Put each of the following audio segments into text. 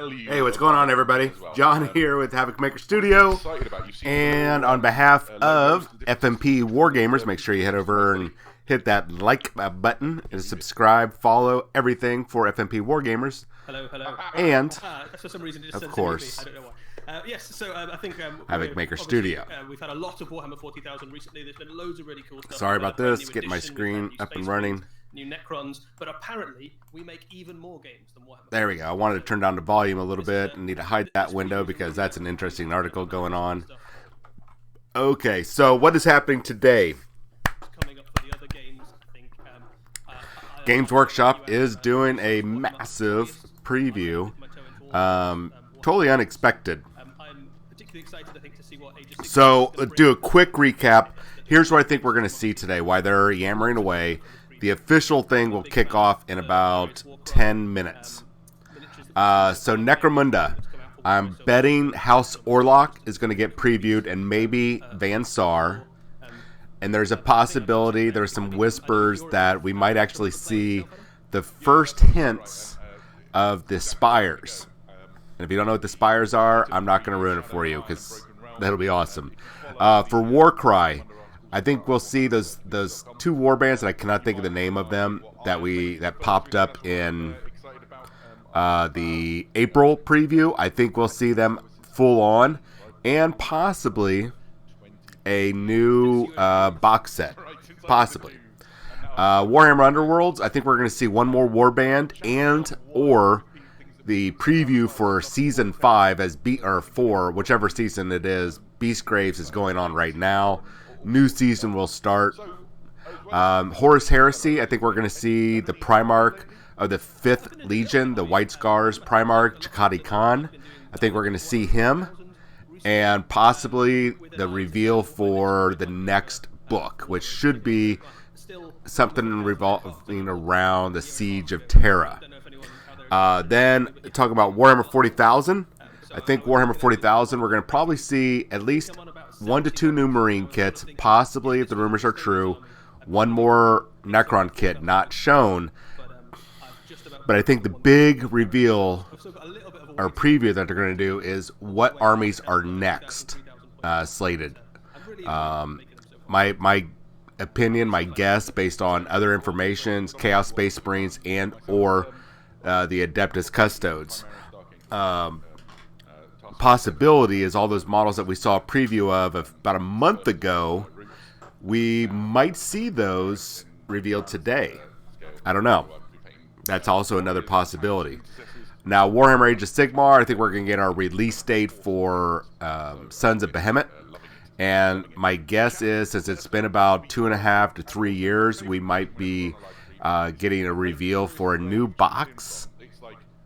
Hey, what's going on, everybody? John here with Havoc Maker Studio, and on behalf of FMP Wargamers, make sure you head over and hit that like button and subscribe, follow everything for FMP Wargamers. Hello. And for some reason, it just of course, I don't know why. Yes, so I think Havoc Maker Studio. We've had a lot of Warhammer 40,000 recently. There's been loads of really cool stuff. Sorry about this. Get my screen up and running. New Necrons, but apparently we make even more games than Warhammer. There we go. I wanted to turn down the volume a little bit and need to hide that window because that's an interesting article going on. Okay, so what is happening today? Coming up for the other games, I think. Games Workshop is doing a massive preview. Totally unexpected. I'm particularly excited, I think, to see what Age of So, do a quick recap. Here's what I think we're going to see today, why they're yammering away. The official thing will kick off in about 10 minutes. So Necromunda, I'm betting House Orlok is going to get previewed and maybe Van Saar. And there's a possibility, there's some whispers that we might actually see the first hints of the Spires. And if you don't know what the Spires are, I'm not going to ruin it for you because that'll be awesome. For Warcry, I think we'll see those two war bands that I cannot think of the name of them that popped up in the April preview. I think we'll see them full on, and possibly a new box set, possibly. Warhammer Underworlds. I think we're going to see one more war band or the preview for season 5 or 4, whichever season it is. Beastgraves is going on right now. New season will start. Horus Heresy, I think we're going to see the Primarch of the 5th Legion, the White Scars Primarch, Chakotay Khan. I think we're going to see him. And possibly the reveal for the next book, which should be something revolving around the Siege of Terra. Then, talking about Warhammer 40,000. I think Warhammer 40,000, we're going to probably see at least 1 to 2 new Marine kits, possibly, if the rumors are true, one more Necron kit not shown. But I think the big reveal or preview that they're going to do is what armies are next slated. My opinion, my guess, based on other information, Chaos Space Marines and or the Adeptus Custodes. Possibility is all those models that we saw a preview of about a month ago, we might see those revealed today. I don't know. That's also another possibility. Now, Warhammer Age of Sigmar, I think we're going to get our release date for Sons of Behemoth. And my guess is, since it's been about 2.5 to 3 years, we might be getting a reveal for a new box,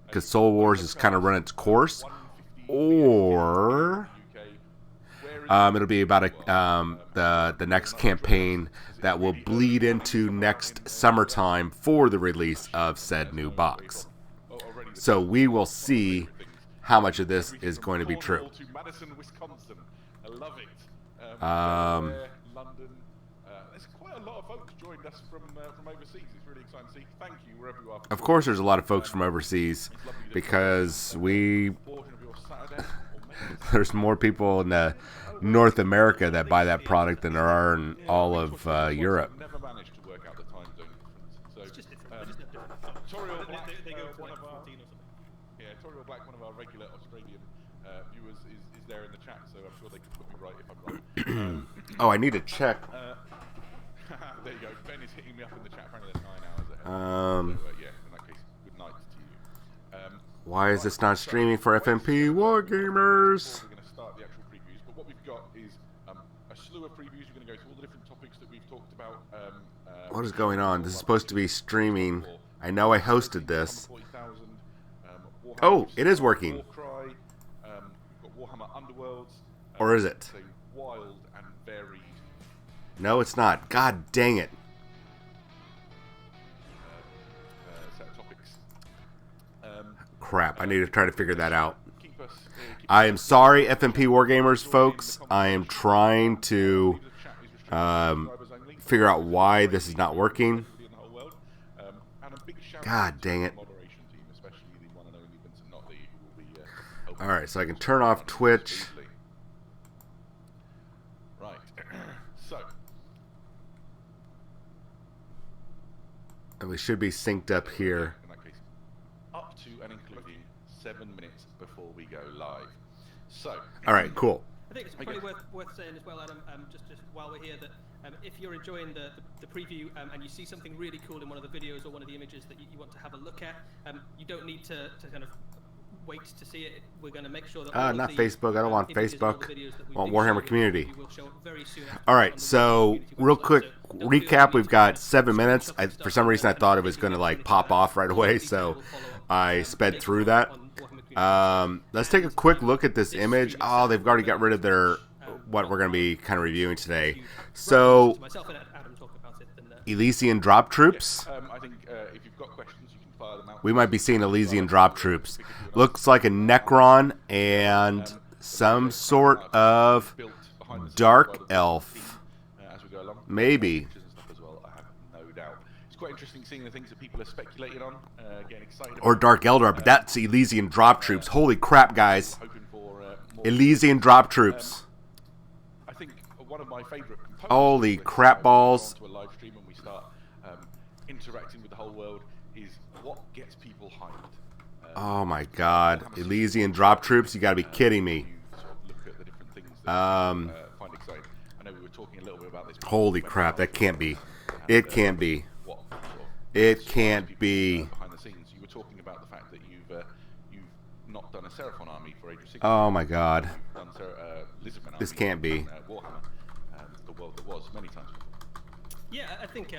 because Soul Wars has kind of run its course. Or it'll be about the next campaign that will bleed into next summertime for the release of said new box. So we will see how much of this is going to be true. Of course, there's a lot of folks from overseas because there's more people in North America that buy that product than there are in all of Europe. Toriel Black, one of our regular Australian viewers, is there in the chat, so I'm sure they can put me right if I'm wrong. Oh, I need to check. There you go. Ben is hitting me up in the chat. Apparently, they're 9 hours ahead. So, yeah, in that case, good night to you. Why is this not streaming for FMP Wargamers? We're going to start the actual previews, but what we've got is a slew of previews. We're going to go through all the different topics that we've talked about. What is going on? This is supposed to be streaming. I know I hosted this. Oh, it is working. Warcry, we've got Warhammer Underworlds. Or is it? Wild and varied. No, it's not. God dang it. Set of topics. Crap, I need to try to figure that out. I am sorry, FMP Wargamers folks. I am trying to figure out why this is not working. God dang it. All right, so I can turn off Twitch. Right. So. And we should be synced up here. In that case, up to and including 7 minutes before we go live. So. All right, cool. I think it's probably worth saying as well, Adam, just while we're here, that if you're enjoying the preview and you see something really cool in one of the videos or one of the images that you want to have a look at, you don't need to kind of wait to see it. We're going to make sure that not Facebook. I don't want Facebook. I want do Warhammer show Community. will show up very soon after All on right, the so Warhammer Community real website. quick So don't feel recap. the We've need got to 7 minutes. shut For stuff some down reason, I and thought it if was you going to want like pop off right away, detail, so we'll follow up, I sped later through on that. on Warhammer Community. Let's take a quick look at this image. Oh, they've already got rid of their what we're going to be kind of reviewing today. So, Myself and Adam talk about it, then, Elysian drop troops. I think if you've got questions, you can fire them out. We might be seeing Elysian drop troops. Looks like a Necron and some sort of dark elf. As we go along. Maybe. Pictures and stuff as well, I have no doubt. It's quite interesting seeing the things that people are speculating on, getting excited Or about. Dark Eldar, but that's Elysian drop troops. Holy crap, guys. Hoping for more. Elysian drop troops. I think one of my favourite components. Holy of this, crap balls. when we go onto a live stream and we start interacting with the whole world is what gets people hyped. Oh my god. Elysian drop troops? You gotta be kidding me. You sort of look at the different things that you find exciting. I know we were talking a little bit about this. Holy crap, that can't be. It can't be. What sort of It can't be. behind the scenes. You were talking about the fact that you've not done a Seraphon army for Age of Sigmar. Oh my god. You've done Lizardman This army can't be. and, Warhammer, the world that was many times before. Yeah, I think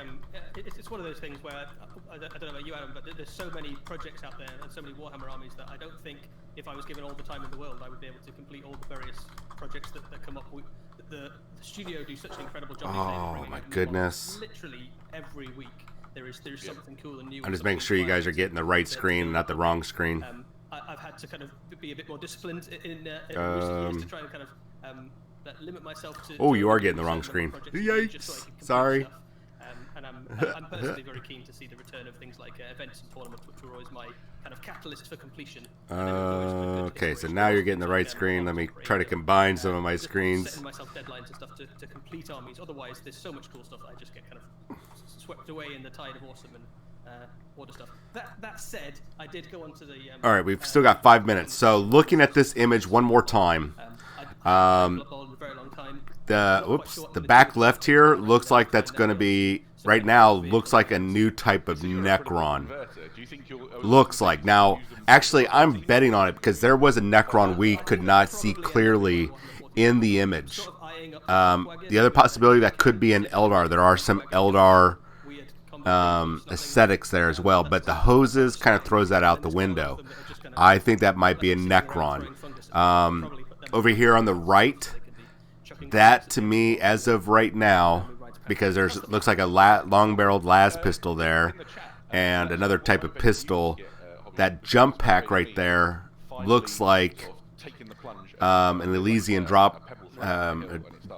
it's one of those things where I don't know about you, Adam, but there's so many projects out there and so many Warhammer armies that I don't think if I was given all the time in the world, I would be able to complete all the various projects that come up. The studio do such an incredible job. Oh, bringing my out new goodness. models. Literally every week there's something cool and new. I'm just making sure you guys are getting the right screen and not the wrong screen. I've had to kind of be a bit more disciplined in recent years to try and kind of limit myself to. Oh, you are to getting the wrong certain screen. projects just so I Yikes. can complete Sorry. stuff. And I'm personally very keen to see the return of things like events and tournaments, which were always my kind of catalyst for completion. Okay, so now you're getting the right screen. Let me try to combine some of my screens. Setting myself deadlines and stuff to complete armies. Otherwise, there's so much cool stuff that I just get kind of swept away in the tide of awesome and order stuff. That said, I did go onto the. All right, we've still got 5 minutes. So looking at this image one more time. I've played Blood Bowl in a very long time. The back left here looks like that's going to be, right now, looks like a new type of Necron. Looks like. Now, actually, I'm betting on it because there was a Necron we could not see clearly in the image. The other possibility that could be an Eldar. There are some Eldar aesthetics there as well, but the hoses kind of throws that out the window. I think that might be a Necron. Over here on the right, that to me, as of right now, because there's looks like a long-barreled las pistol there, and another type of pistol. That jump pack right there looks like an Elysian drop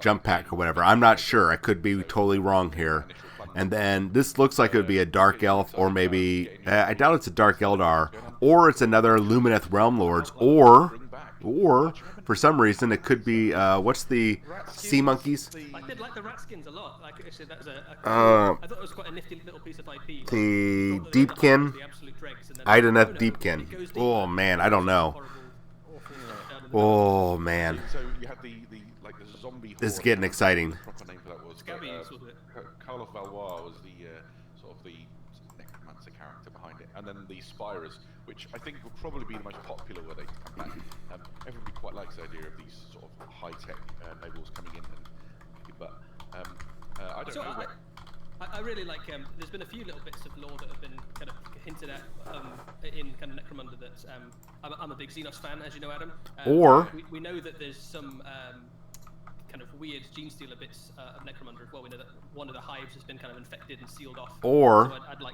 jump pack or whatever. I'm not sure. I could be totally wrong here. And then this looks like it would be a Dark Elf, or maybe I doubt it's a Dark Eldar, or it's another Lumineth Realm Lords, or for some reason it could be what's the Sea Monkeys? I did like the rat skins a lot. Like actually, that was I thought it was quite a nifty little piece of IP. The Deepkin, Ideneth Deepkin. Oh man, I don't know. Oh man, So you had the zombie. this is horde. getting exciting. The proper name for that was Scabies, wasn't it? Karloff Valois was the sort of the necromancer character behind it, and then the Spirers, which I think will probably be the most popular where they come back. Everybody quite likes the idea of these sort of high-tech nobles coming in and kicking butt. I don't know. I really like. There's been a few little bits of lore that have been kind of hinted at in kind of Necromunda. That I'm a big Xenos fan, as you know, Adam. Or we know that there's some kind of weird gene stealer bits of Necromunda as well. We know that one of the hives has been kind of infected and sealed off. Or so I'd like.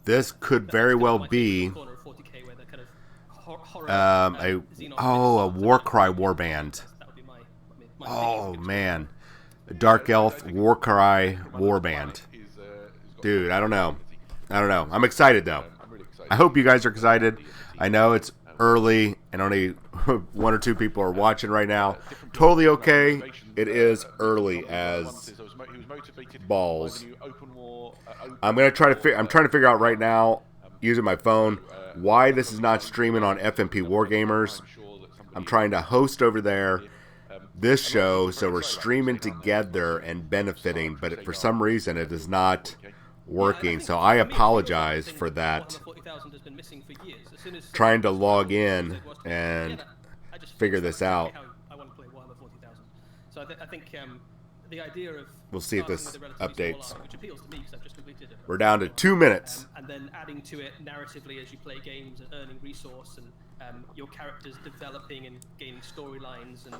this could very well be corner of 40K where they're kind of horror. a Warcry warband. That would be my Oh man, a Dark Elf Warcry warband. Dude, I don't know. I'm excited though. I'm really excited. I hope you guys are excited. I know it's early and only one or two people are watching right now. Totally okay. It is early as balls. I'm trying to figure out right now using my phone why this is not streaming on FMP Wargamers. I'm trying to host over there this show, so we're streaming together and benefiting, but for some reason it is not working. So I apologize for that. Trying to log in and figure this out. So I think the idea of we'll see if this updates. which appeals to me because I've just completed it. We're down to 2 minutes. And then adding to it narratively as you play games and earning resource and your characters developing and gaining storylines and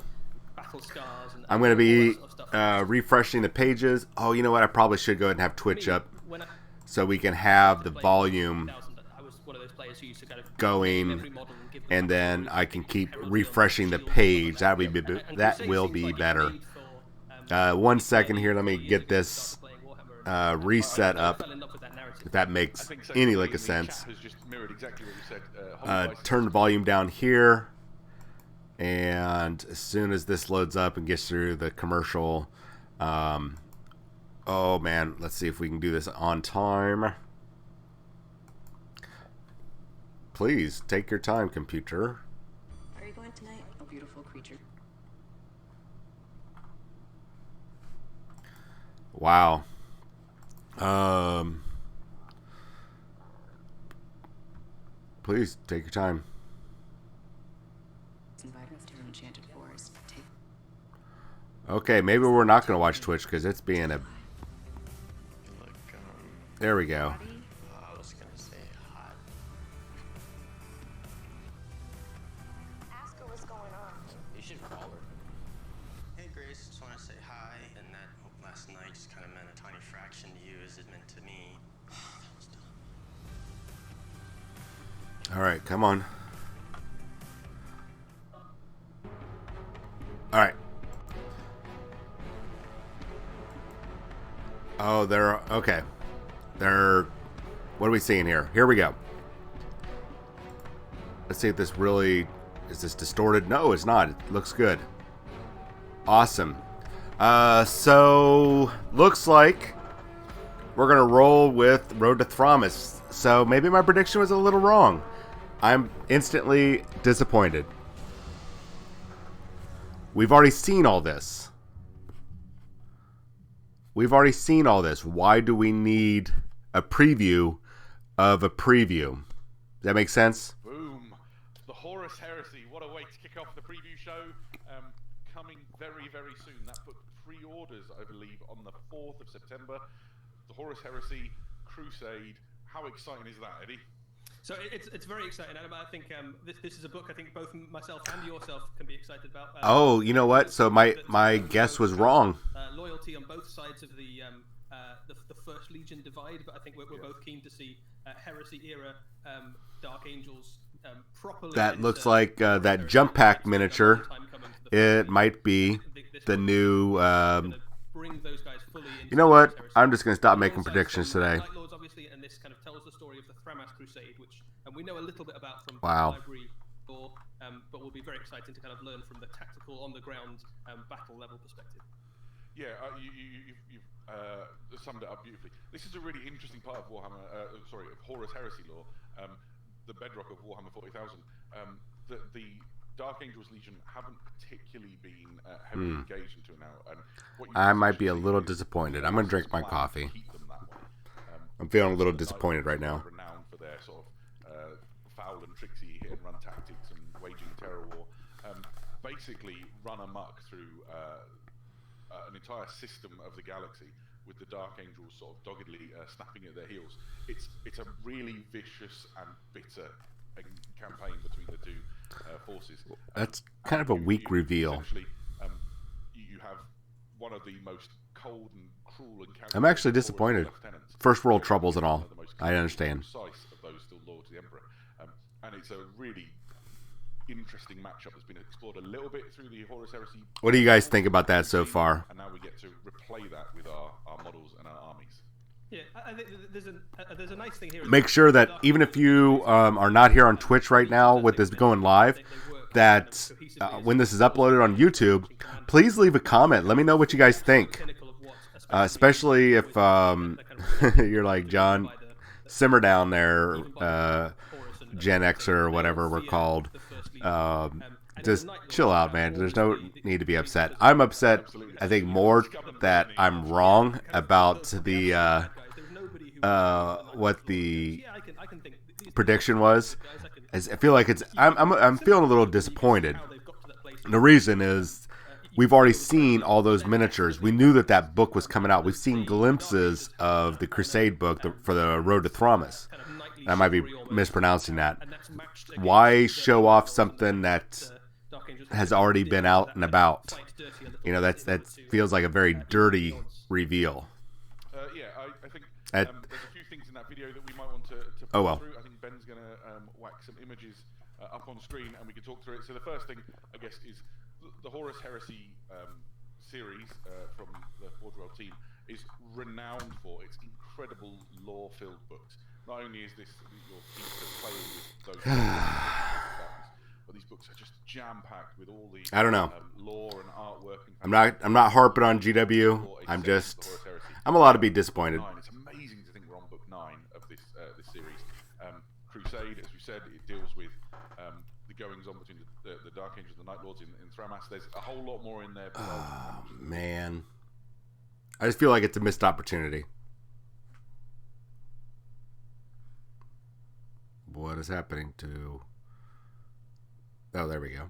battle scars. And I'm going to be all that sort of stuff. refreshing the pages. Oh, you know what? I probably should go ahead and have Twitch up so we can have the volume I was one of those players who used to kind of going, and then I can keep refreshing the page. That will be better. 1 second here. Let me get this reset up, if that makes any lick of sense. Turn the volume down here, and as soon as this loads up and gets through the commercial, oh man, let's see if we can do this on time. Please take your time, computer. Are you going tonight, oh beautiful creature? Wow. Please take your time. Invite us to an enchanted forest. Take Okay, maybe we're not going to watch Twitch because it's being a... There we go. I was gonna say hot. Ask her what's going on. You should call her. Hey Grace, just wanna say hi. And that last night just kinda meant a tiny fraction to you as it meant to me. That was dumb. Alright, come on. Alright. Oh, they're... Okay. They're... What are we seeing here? Here we go. Let's see if this really... Is this distorted? No, it's not. It looks good. Awesome. So... Looks like... We're going to roll with Road to Thramas. So maybe my prediction was a little wrong. I'm instantly disappointed. We've already seen all this. We've already seen all this. Why do we need a preview of a preview? Does that make sense? Boom. The Horus Heresy. What a way to kick off the preview show. Coming very, very soon. That put pre-orders, I believe, on the 4th of September. The Horus Heresy Crusade. How exciting is that, Eddie? So it's very exciting, Adam. I think this is a book I think both myself and yourself can be excited about. Oh, you know what? So my guess was wrong. Loyalty on both sides of the First Legion divide, but I think we're both keen to see Heresy era Dark Angels properly. That looks like that jump pack miniature. It might be the new. You know what? I'm just going to stop making predictions today. Night Lords, obviously, and this kind of tells the story of the Thramas Crusade, which we know a little bit about from library lore, but will be very exciting to kind of learn from the tactical, on-the-ground, battle-level perspective. Yeah, you've summed it up beautifully. This is a really interesting part of Warhammer, of Horus Heresy lore, the bedrock of Warhammer 40,000. The Dark Angels Legion haven't particularly been heavily engaged until now. And I might be a little disappointed. I'm going to drink my coffee. I'm feeling a little disappointed right now. Renowned for their sort of foul and tricksy hit and run tactics and waging terror war. Basically run amok through an entire system of the galaxy with the Dark Angels sort of doggedly snapping at their heels. It's a really vicious and bitter campaign between the two forces. That's kind of a weak reveal. Essentially, you have one of the most cold and cruel and I'm actually disappointed. First world troubles and all. I understand. Precise of those still loyal to the Emperor, and it's a really interesting matchup that's been explored a little bit through the Horus Heresy. What do you guys think about that so far? And now we get to replay that with our models and our armies. Yeah, I think there's a nice thing here. Make sure that even if you are not here on Twitch right now with this going live, that when this is uploaded on YouTube, please leave a comment. Let me know what you guys think. Especially if you're like, John, simmer down there, Gen Xer or whatever we're called. Just chill out, man. There's no need to be upset. I'm upset, I think, more that I'm wrong about the what the prediction was. As I feel like I'm feeling a little disappointed. And the reason is we've already seen all those miniatures. We knew that book was coming out. We've seen glimpses of the Crusade book for the Road to Thramas. I might be mispronouncing that. Why show off something that has already been out and about? You know, that feels like a very dirty reveal. I think there's a few things in that video that we might want to pull through. I think Ben's going to whack some images up on screen and we can talk through it. So the first thing, I guess, is the Horus Heresy series from the Forge World team is renowned for its incredible lore-filled books. Not only is this your team to play with those but these books are just jam-packed with all the lore and artwork. And I'm not harping on GW. I'm allowed to be disappointed. It's amazing to think we're on book 9 of this series. Crusade, as we said, it deals with the goings on between the Dark Angels and the Night Lords in Thramas. There's a whole lot more in there. Oh, man. I just feel like it's a missed opportunity. What is happening to... Oh, there we go.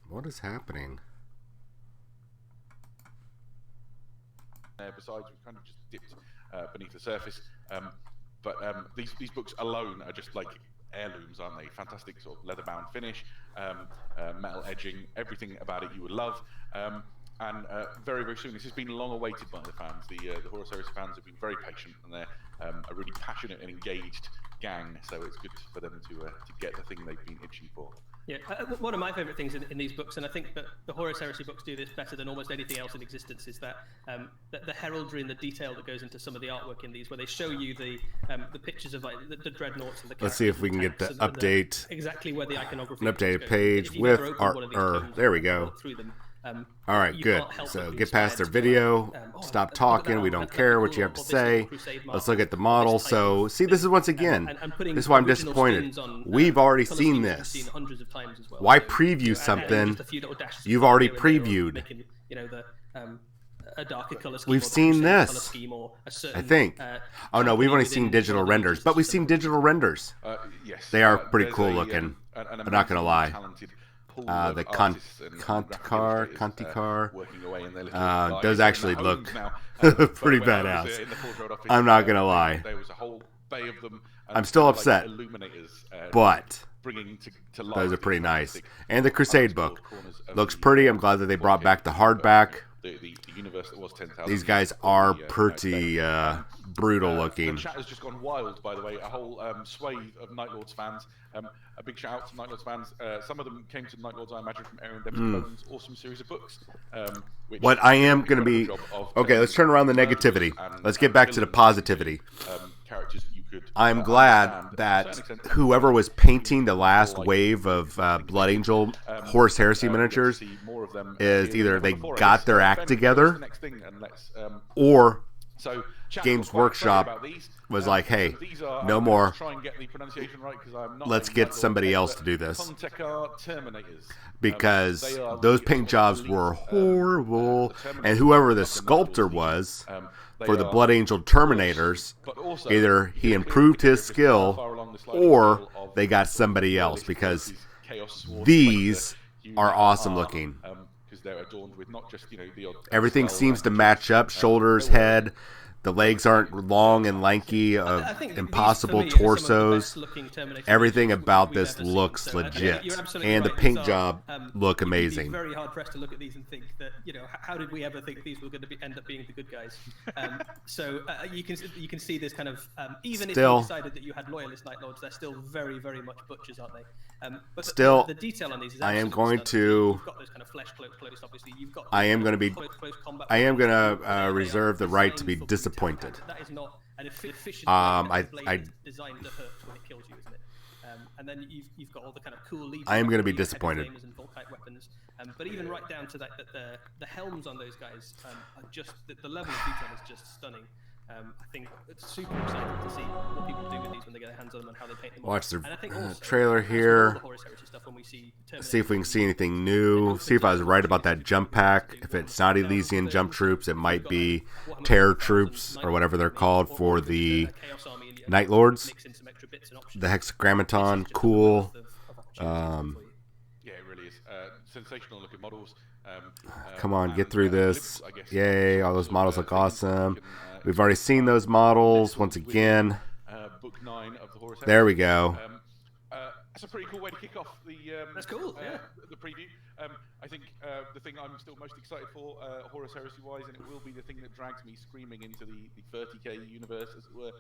What is happening? Besides, we've kind of just dipped beneath the surface. But these books alone are just like heirlooms, aren't they? Fantastic sort of leather-bound finish, metal edging, everything about it you would love. And very, very soon, this has been long awaited by the fans. The Horus Heresy fans have been very patient, and they're a really passionate and engaged gang. So it's good for them to get the thing they've been itching for. Yeah, one of my favourite things in these books, and I think that the Horus Heresy books do this better than almost anything else in existence, is that the heraldry and the detail that goes into some of the artwork in these, where they show you the pictures of like the dreadnoughts and the. Let's see if we can get the update. Exactly where the iconography. An updated page with our. There we go. All right, good. So get past their video, stop talking, we don't care what you have to say. Let's look at the model. So, see, this is once again, this is why I'm disappointed. We've already seen this. Why preview something you've already previewed? A darker color scheme. We've seen this, I think. Oh no, we've only seen digital renders, but we've seen digital renders. Yes. They are pretty cool looking. I'm not going to lie. The Contikar, those actually look pretty badass. I'm not gonna lie. There was a whole bay of them. I'm still upset, but those are pretty nice. And the Crusade book looks pretty. I'm glad that they brought back the hardback. The universe that was 10,000. These guys are pretty brutal looking. The chat has just gone wild, by the way. A whole swathe of Night Lords fans. A big shout out to Night Lords fans. Some of them came to Night Lords, I imagine, from Aaron Dempsey's awesome series of books. What I am going to be... Okay, let's turn around the negativity. Let's get back to the positivity. Characters you could I'm glad that whoever was painting the last wave of Blood Angel Horus Heresy miniatures is either they got their act together or Games Workshop was like, hey, no more. Let's get somebody else to do this. Because those paint jobs were horrible. And whoever the sculptor was for the Blood Angel Terminators, either he improved his skill or they got somebody else, because these are awesome looking. Everything seems to match up. Shoulders, head, The legs aren't long and lanky, I think impossible these, for me, are some of the torsos. best-looking Terminator Everything images about we've this ever seen. looks So, legit. you're absolutely And the right. paint These job look you'd be amazing. very hard pressed to look at these and think that, you know, how did we ever think these were going to end up being the good guys? So you can see this kind of even Still- if you decided that you had loyalist Night Lords, they're still very, very much butchers, aren't they? But Still, the detail on these is I am absolutely going stunning. to- You've got those kind of flesh close, obviously. You've got I am going to be. close combat I am weapons. going They to are reserve the right to be designed for disappointed. brutality. That is not an efficient blade I- that's designed to hurt when it kills you, isn't it? And then you've got all the kind of cool leads. I am gonna be heavy disappointed. flamers and Volkite weapons. But even right down to that the helms on those guys are just the level of detail is just stunning. I think it's super exciting to see what people do with these when they get their hands on them and how they paint them. Watch the And I think also, trailer as with all here. the Horus Heresy stuff, when we see See if we can see anything new. See if I was right about that jump pack. If it's not Elysian jump troops, it might be Terror troops or whatever they're called for the Night Lords. The Hexagrammaton, cool. Yeah, it really is. Sensational looking models. Come on, get through and this. limbs, I guess, Yay, all those sort of, models look things awesome. you can, We've already seen those models once again. Book 9 of the Horus There we Heresy. go. That's a pretty cool way to kick off the. That's cool, yeah. The preview. I think the thing I'm still most excited for, Horus Heresy-wise, and it will be the thing that drags me screaming into the 30k universe, as it were,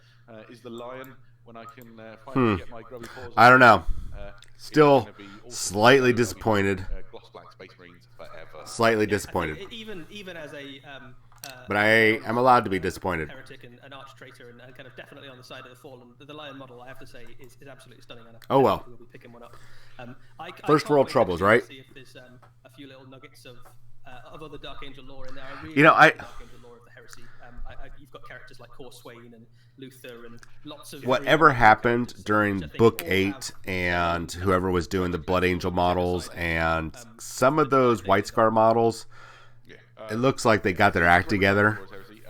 is the Lion. When I can finally get my grubby paws. I don't know. It's Still gonna be awesome. slightly disappointed. Gloss Black Space Marines forever. Slightly I disappointed. think even as a But I am allowed to be disappointed. heretic and an arch traitor and kind of definitely on the side of the fallen. The Lion model, I have to say, is absolutely stunning. And Oh, well. we'll be picking one up. First world troubles, right? See if there's a few little nuggets of other Dark Angel lore in there. I really You know, like the Dark Angel lore of the Heresy. You've got characters like Cor Swain and Luther and lots of Whatever very happened characters, during which I think Book all 8 have and whoever was doing the Blood Angel models and some of those White Scar models, Yeah. it looks like they got their act together.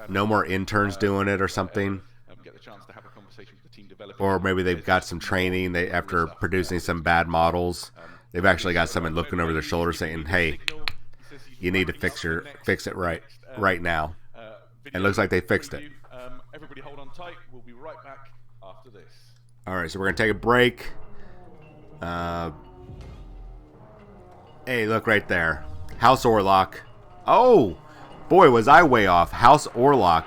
No more interns doing it or something. Get the chance to have a conversation with the team developers. Or maybe they've got some training. They after producing some bad models, they've actually got someone looking over their shoulder saying, "Hey, you need to fix it right now." It looks like they fixed it. Everybody hold on tight. We'll be right back after this. All right, so we're gonna take a break. Hey, look right there, House Orlok. Oh, boy, was I way off. House Orlok.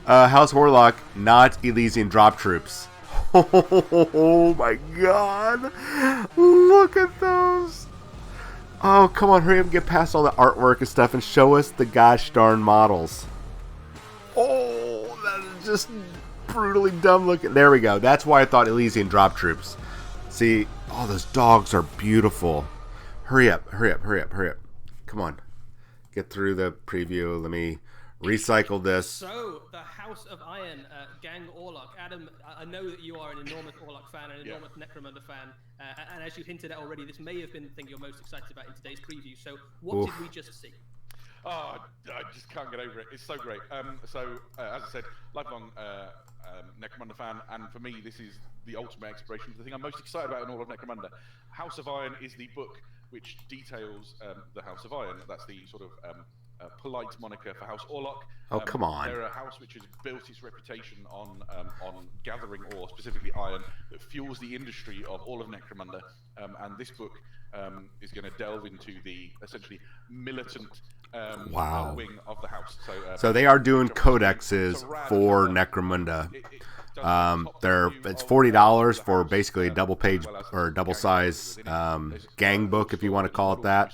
House Orlok, not Elysian drop troops. Oh my God! Look at those. Oh, come on, hurry up and get past all the artwork and stuff and show us the gosh darn models. Oh, that is just brutally dumb looking. There we go. That's why I thought Elysian drop troops. See, oh, those dogs are beautiful. Hurry up, hurry up, hurry up, hurry up. Come on. Get through the preview. Let me recycle this. So, the House of Iron, Gang Orlok. Adam, I know that you are an enormous Orlok fan and an enormous Necromunda fan. And as you hinted at already, this may have been the thing you're most excited about in today's preview. So, what did we just see? Oh, I just can't get over it. It's so great. As I said, lifelong Necromunda fan, and for me, this is the ultimate exploration. The thing I'm most excited about in all of Necromunda. House of Iron is the book which details the House of Iron. That's the sort of polite moniker for House Orlok. Oh, come on. They're a house which has built its reputation on gathering ore, specifically iron, that fuels the industry of all of Necromunda. And this book is going to delve into the essentially militant Wow. wing of the house. So they are doing codexes for Necromunda. It's $40 for basically a double page or a double size gang book, if you want to call it that.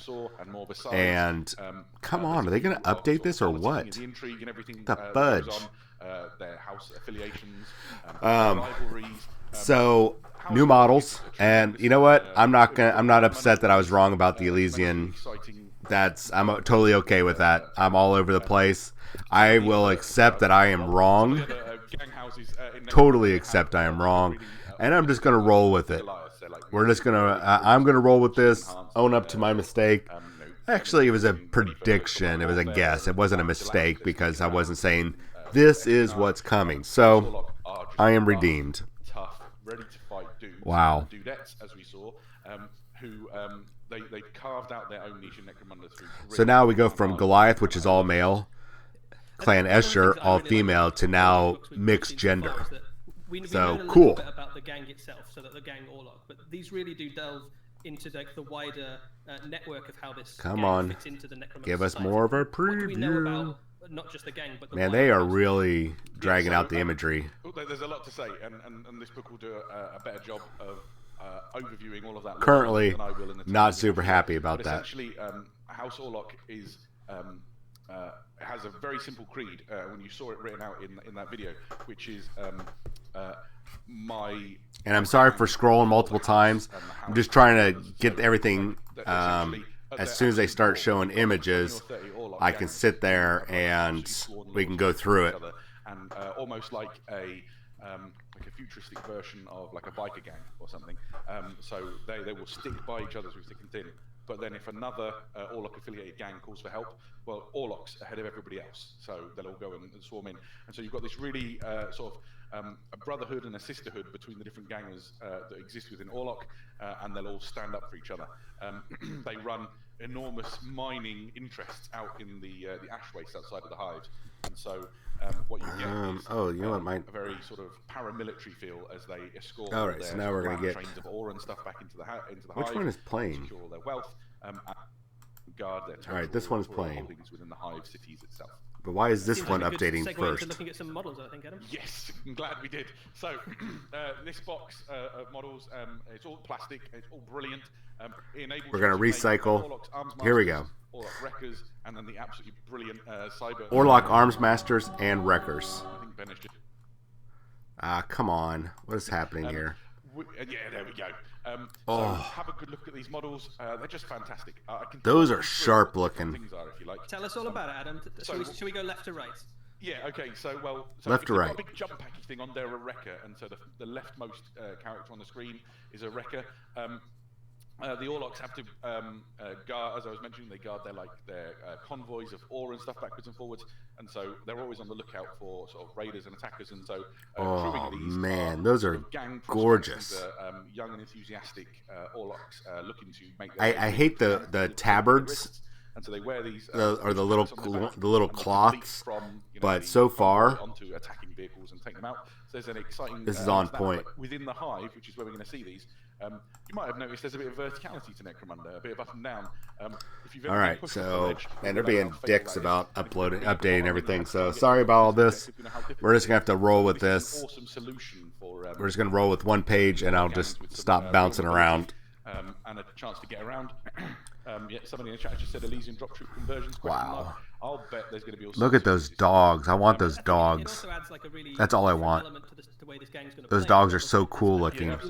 And come on, are they going to update this or what? The fudge. Their house affiliations, So new models, and you know what? I'm not upset that I was wrong about the Elysian. I'm totally okay with that. I'm all over the place. I will accept that I am wrong. Totally accept I am wrong, and I'm just gonna roll with it. I'm gonna roll with this. Own up to my mistake. Actually, it was a prediction. It was a guess. It wasn't a mistake because I wasn't saying this is what's coming. So I am redeemed. Tough, ready to fight dudes. Wow. Dudettes, as we saw, who they carved out their own niche in Necromunda through. So now we go from Goliath, which is all male, Clan one of the Escher, things I all really like female, about to all now the books we've mixed seen so gender. far is that we So, learn a little cool. bit about the gang itself, so that the gang Orlok, but these really do delve into the wider network of how this Come gang on. fits into the Necromancer Give us society. more of a What do we know preview. about not just the gang, but the Man, wider they are house? really dragging so, out the imagery. There's a lot to say, and this book will do a better job of overviewing all of that. Currently, than I will in the not time super video. happy about But that. Essentially, House Orlok is has a very simple creed. When you saw it written out in that video, which is my. And I'm sorry for scrolling multiple times. I'm just trying to get everything. As soon as they start showing images, I can sit there and we can go through it. And almost like a futuristic version of like a biker gang or something. So they will stick by each other through thick and thin. But then if another Orlok affiliated gang calls for help, well, Orlok's ahead of everybody else. So they'll all go and swarm in. And so you've got this really sort of a brotherhood and a sisterhood between the different gangers that exist within Orlok, and they'll all stand up for each other. They run enormous mining interests out in the ash waste outside of the hives. And so what you get is you know what, a very sort of paramilitary feel as they escort All right, their so now we're gonna round get- trains of ore and stuff back into the Which hive, one is playing? secure all their wealth, and guard their All right, this one's territorial playing. holdings within the hive cities itself. But why is this Seems one like a good updating segue first? into looking at some models, I think, Adam. Yes, I'm glad we did. So this box of models, it's all plastic, it's all brilliant. It enables We're you gonna to make recycle. Orlok's Arms Here we Masters, go. Orlok Wreckers, and then the absolutely brilliant Cyber. Orlok Arms Masters and Wreckers. I think Ben has just Come on. What is happening here? yeah, there we go. So Oh. have a good look at these models. They're just fantastic. I can Those talk are you through sharp what the looking. Things are, if you like. Tell us all about it, Adam. Shall we go left to right? Yeah. Okay. So Left if to you've right. got a big jump packy thing on there, a wrecker, and so the leftmost character on the screen is a wrecker. The Orloks have to guard, as I was mentioning, they guard their convoys of ore and stuff backwards and forwards, and so they're always on the lookout for sort of raiders and attackers. And so, crewing Oh, these man, are those sort are of gang gorgeous. prospects, young and enthusiastic Orloks looking to make. I hate the tabards. And so they wear these, or the little on their back, the little and they can leap cloths. from, But the so convoy far, onto attacking vehicles and take them out. So there's an exciting. This is on that, point. but within the hive, which is where we're going to see these, you might have noticed there's a bit of verticality to Necromunda, a bit of up and down. If you've ever All been right, pushed off so the ledge, man, they're you know being how fatal dicks that is. about If you've been updating on everything. it, So you get sorry to about all the this. perspective, you know how difficult We're just gonna have to roll with is this. an awesome solution for. We're just gonna roll with one page, and I'll just with some, stop bouncing real around. and a chance to get around. Yeah, somebody in the chat just said Elysian drop troop conversions. question Wow. mark. I'll bet there's going to be all Look sorts at of those uses. dogs. I want those It dogs. also adds like a really That's all I different want. element to the way this gang's gonna Those play. dogs are so cool looking. If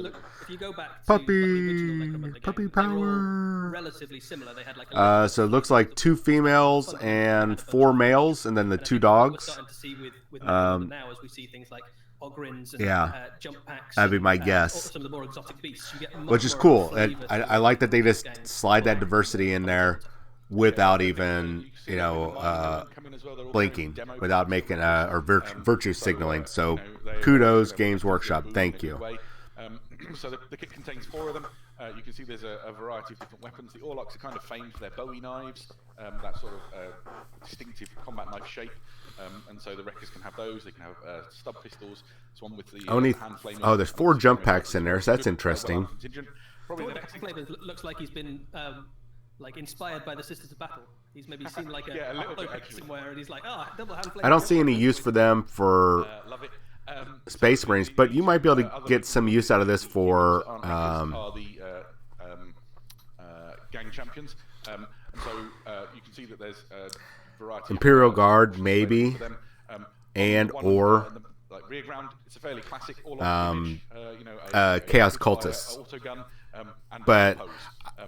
you go back to Puppy, the original Necromunda puppy gang, they were all power. relatively similar. They had like a So it looks like 2 females and 4 males, and then the 2 dogs. We're starting to see with Necromunda now as we see things like Ogryns and Yeah. jump packs. That'd be and, my or guess. some of the more exotic beasts. You get much Which is more cool. flavor to I like that they just this game. slide that diversity in there without even, blinking, without making or virtue signaling. So kudos, Games Workshop. Thank you. So the kit contains 4 of them. You can see there's a variety of different weapons. The Orloks are kind of famed for their Bowie knives, that sort of distinctive combat knife shape. And so the Wreckers can have those. They can have stub pistols. It's one with the Only hand flamer. oh, there's 4 jump packs in there, so that's interesting. Probably the Double next hand flavor looks like he's been like inspired by the Sisters of Battle. He's maybe seen like a, Yeah, a little bit, photo actually. somewhere, and he's like, "Oh, double hand flavor." I don't see any use for them for love it. Space Marines, but you might be able to get some use out of this for are the gang champions. And so you can see that there's a variety of Imperial Guard, maybe, for them. and One or in the, like rear ground. It's a fairly classic Chaos Cultists. Autogun, and But- pose.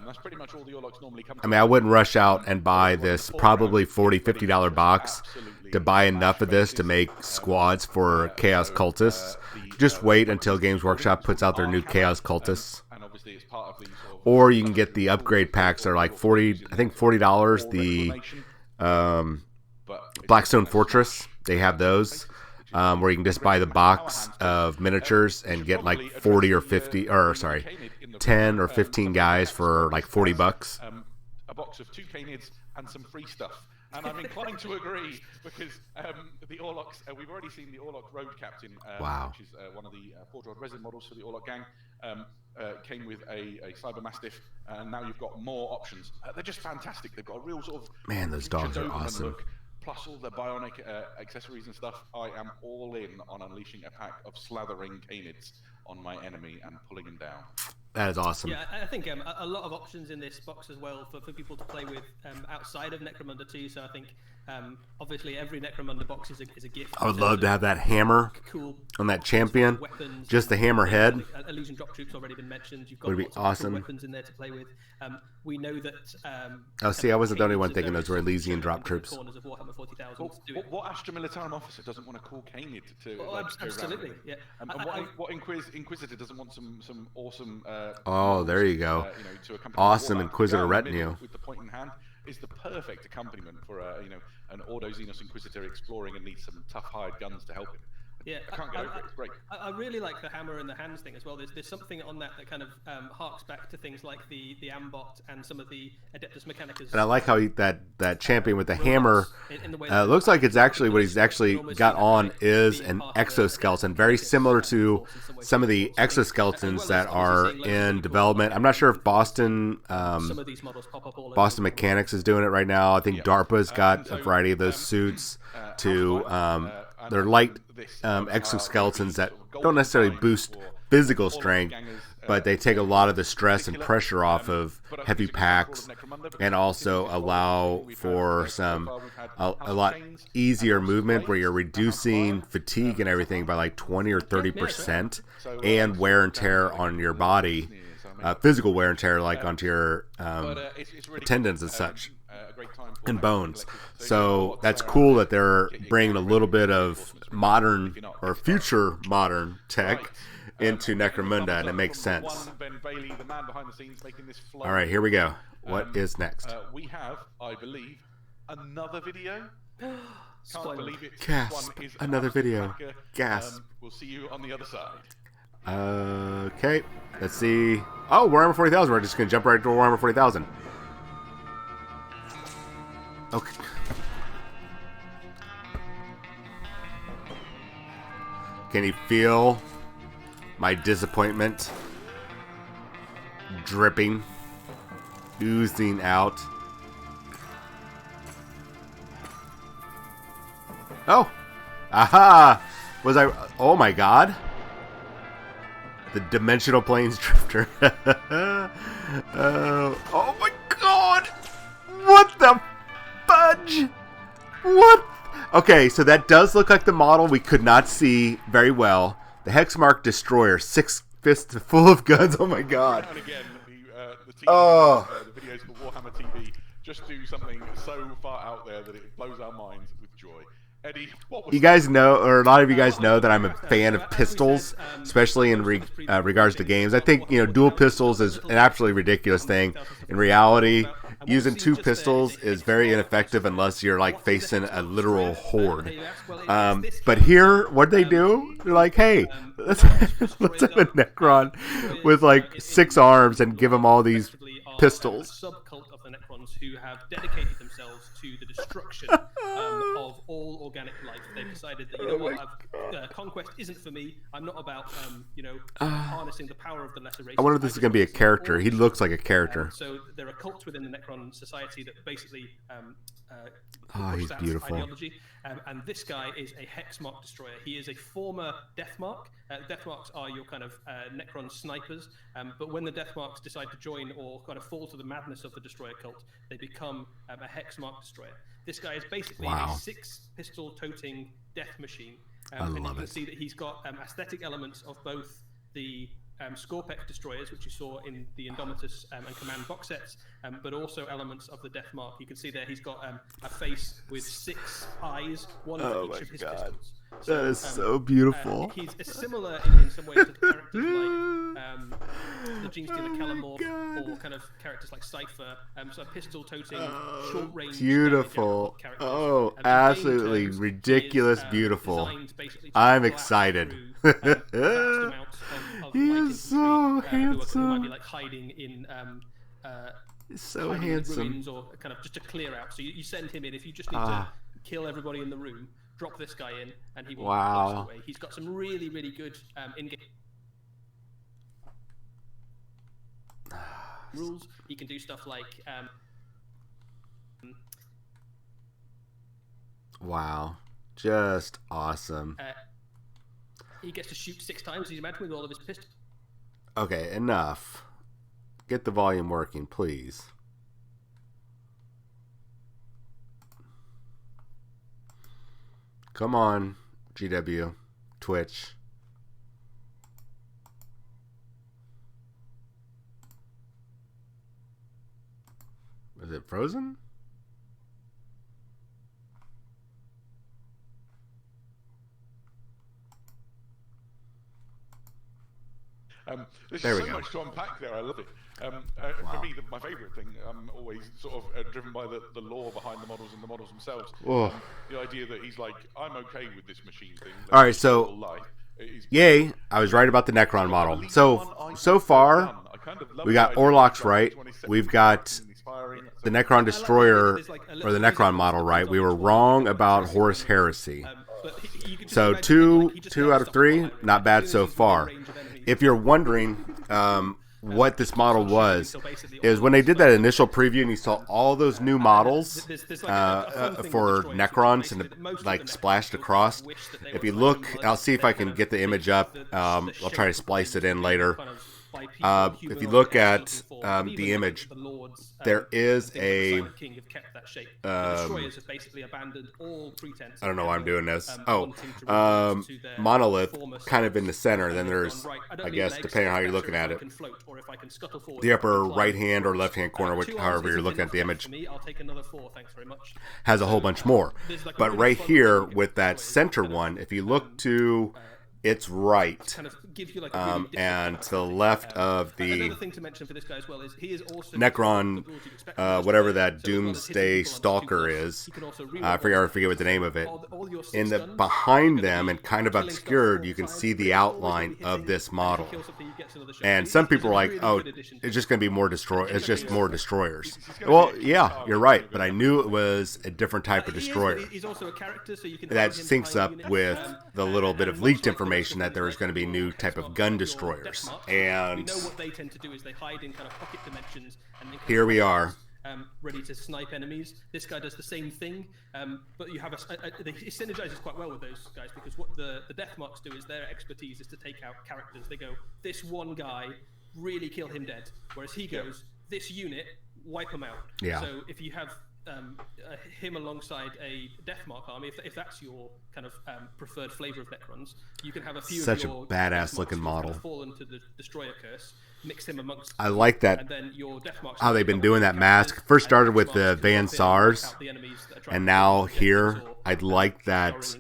That's pretty much all the Orloks normally come. I mean, I wouldn't rush out and buy this probably $40-$50 box to buy enough of this to make squads for Chaos Cultists. Just wait until Games Workshop puts out their new Chaos Cultists. And obviously it's part of the sort of Or you can get the upgrade packs that are like $40. The Blackstone Fortress, they have those, where you can just buy the box of miniatures and get like 40 or 50, or sorry, 10 or 15 guys for like $40. a box of 2 Canids and some free stuff. And I'm inclined to agree because the Orlocks, we've already seen the Orlock Road Captain, Wow. which is one of the Forge World resin models for the Orlock gang, came with a Cyber Mastiff, and now you've got more options. They're just fantastic. They've got a real sort of Man, those dogs are Doberman awesome. look, plus all the bionic accessories and stuff. I am all in on unleashing a pack of slathering Canids on my enemy and pulling him down. That is awesome. Yeah, I think a lot of options in this box as well for people to play with outside of Necromunda too. So I think obviously every Necromunda box is a gift. I would love to have that hammer cool on that champion. weapons. Just the hammer head. Elysian Drop Troops already been mentioned. You've got Would be lots of cool awesome. weapons in there to play with. We know that. Oh, see, I wasn't the only one Canids thinking are those were very Elysian much drop in the troops. corners of Warhammer 40,000 to do it. What Astra Militarum officer doesn't want a cool Canid to Oh, like, go around absolutely, with? yeah. And what Inquisitor doesn't want some awesome Oh, there you go. To accompany Awesome the Inquisitor Warhammer. retinue. With the point in hand is the perfect accompaniment for an Ordo Xenos Inquisitor exploring and needs some tough hired guns to help him. Yeah, I can't get over it. It's great. I really like the hammer in the hands thing as well. There's something on that kind of harks back to things like the Ambot and some of the Adeptus Mechanicus. And I like how that champion with the hammer in the way that looks like it's actually what he's actually got on is an exoskeleton, very similar to some of the exoskeletons that are in development. I'm not sure if Boston some of these models pop up all over Boston Mechanics is doing it right now. I think Yeah. DARPA's got And so, a variety of those suits to they're light exoskeletons that don't necessarily boost physical strength, but they take a lot of the stress and pressure off of heavy packs and also allow for a lot easier movement where you're reducing fatigue and everything by like 20 or 30% and wear and tear on your body, physical wear and tear like onto your tendons and such and bones. So that's cool that they're bringing a little bit of modern or future modern tech into Necromunda, and it makes sense. Ben Bailey, the man behind the scenes, making this flow. All right, here we go. What is next? We have, I believe, another video. Can't Spoiler. believe it. This Gasp. one is Another an video. absolute cracker. Gasp. We'll see you on the other side. Okay, let's see. Oh, Warhammer 40,000. We're just going to jump right to Warhammer 40,000. Okay. Can you feel my disappointment dripping, oozing out? Oh! Aha! Was I... Oh my god! The Dimensional Planes Drifter. Oh my god! What the fudge? What? Okay, so that does look like the model we could not see very well. The Hexmark Destroyer, 6 fists full of guns. Oh my god. And again, the TV, Oh. the videos for Warhammer TV just do something so far out there that it blows our minds with joy. Eddie, what was You guys know, or a lot of you guys know, that I'm a fan of pistols, especially in regards to games. I think, dual pistols is an absolutely ridiculous thing. In reality, using 2 pistols is very ineffective unless you're like facing a literal horde. But here, what they do? They're like, hey, let's have a Necron with like 6 arms and give him all these pistols. A subcult of the Necrons who have dedicated themselves to the destruction of all organic life. They've decided that conquest isn't for me. I'm not about harnessing the power of the lesser races. I wonder if this is going to be a character. He looks like a character. So there are cults within the Necron society that basically Oh, push he's that beautiful. ideology. And this guy is a Hexmark destroyer. He is a former Deathmark. Deathmarks are your kind of Necron snipers. But when the Deathmarks decide to join or kind of fall to the madness of the destroyer cult, they become a Hexmark destroyer. This guy is basically Wow. a 6-pistol-toting death machine. I And you love can it. see that he's got aesthetic elements of both the Scorpex destroyers, which you saw in the Indomitus and Command box sets, but also elements of the Deathmark. You can see there he's got a face with 6 eyes, one Oh for my each of his God. pistols. That is so beautiful. He's similar in some ways to the characters like the Gene Stealer Calamorph, God. or kind of characters like Cypher. So pistol-toting, short-range, Beautiful. characters. Oh, In game absolutely terms, ridiculous he is, beautiful. designed basically to I'm blast excited. through, vast amounts of He light is so infantry, who might be handsome. like hiding in So hiding in the handsome. ruins or kind of just to clear out. So you send him in. If you just need to kill everybody in the room, drop this guy in, and he will blast away. He's got some really, really good in-game rules. He can do stuff like wow, just awesome. he gets to shoot 6 times. He's imagine with all of his pistols. Okay, enough. Get the volume working, please. Come on, GW, Twitch. Is it frozen? There's There we so go. much to unpack there. I love it. For me, my favourite thing, I'm always sort of driven by the lore behind the models and the models themselves. Oh. The idea that he's like, I'm okay with this machine thing. All right, so life. Is yay! I was right about the Necron model. So far, we got Orlocks right. We've got the Necron Destroyer or the Necron model right. We were wrong about Horus Heresy. So two out of 3, not bad so far. If you're wondering what this model was, is when they did that initial preview and you saw all those new models for Necrons and like splashed across. If you look, I'll see if I can get the image up. I'll try to splice it in later. If you look at the image, there is a I don't know why I'm doing this. Monolith kind of in the center. Then there's, I guess, depending on how you're looking at it, the upper right hand or left hand corner, however you're looking at the image, has a whole bunch more. But right here with that center one, if you look to its right and to the left of the Necron, whatever that Doomsday Stalker is, I forget what the name of it. In the behind them and kind of obscured, you can see the outline of this model. And some people are like, "Oh, it's just going to be more It's just more destroyers." Well, yeah, you're right, but I knew it was a different type of destroyer. That syncs up with the little bit of leaked information that there was going to be new type of gun destroyers. And what they tend to do is they hide in kind of pocket dimensions and here we are. Ready to snipe enemies. This guy does the same thing, but you have it synergizes quite well with those guys because what the Death Marks do is their expertise is to take out characters. They go, this one guy, really kill him dead, whereas he goes, this unit, wipe them out. Yeah. So if you have him alongside a Deathmark army, if that's your kind of preferred flavor of Necrons, you can have a few Such of your a badass looking Deathmarks model. Kind of fall into the Destroyer curse, mix him amongst. I like that. And then your Deathmarks How they've been doing that mask. First started with the Van Sars, and now here I'd like that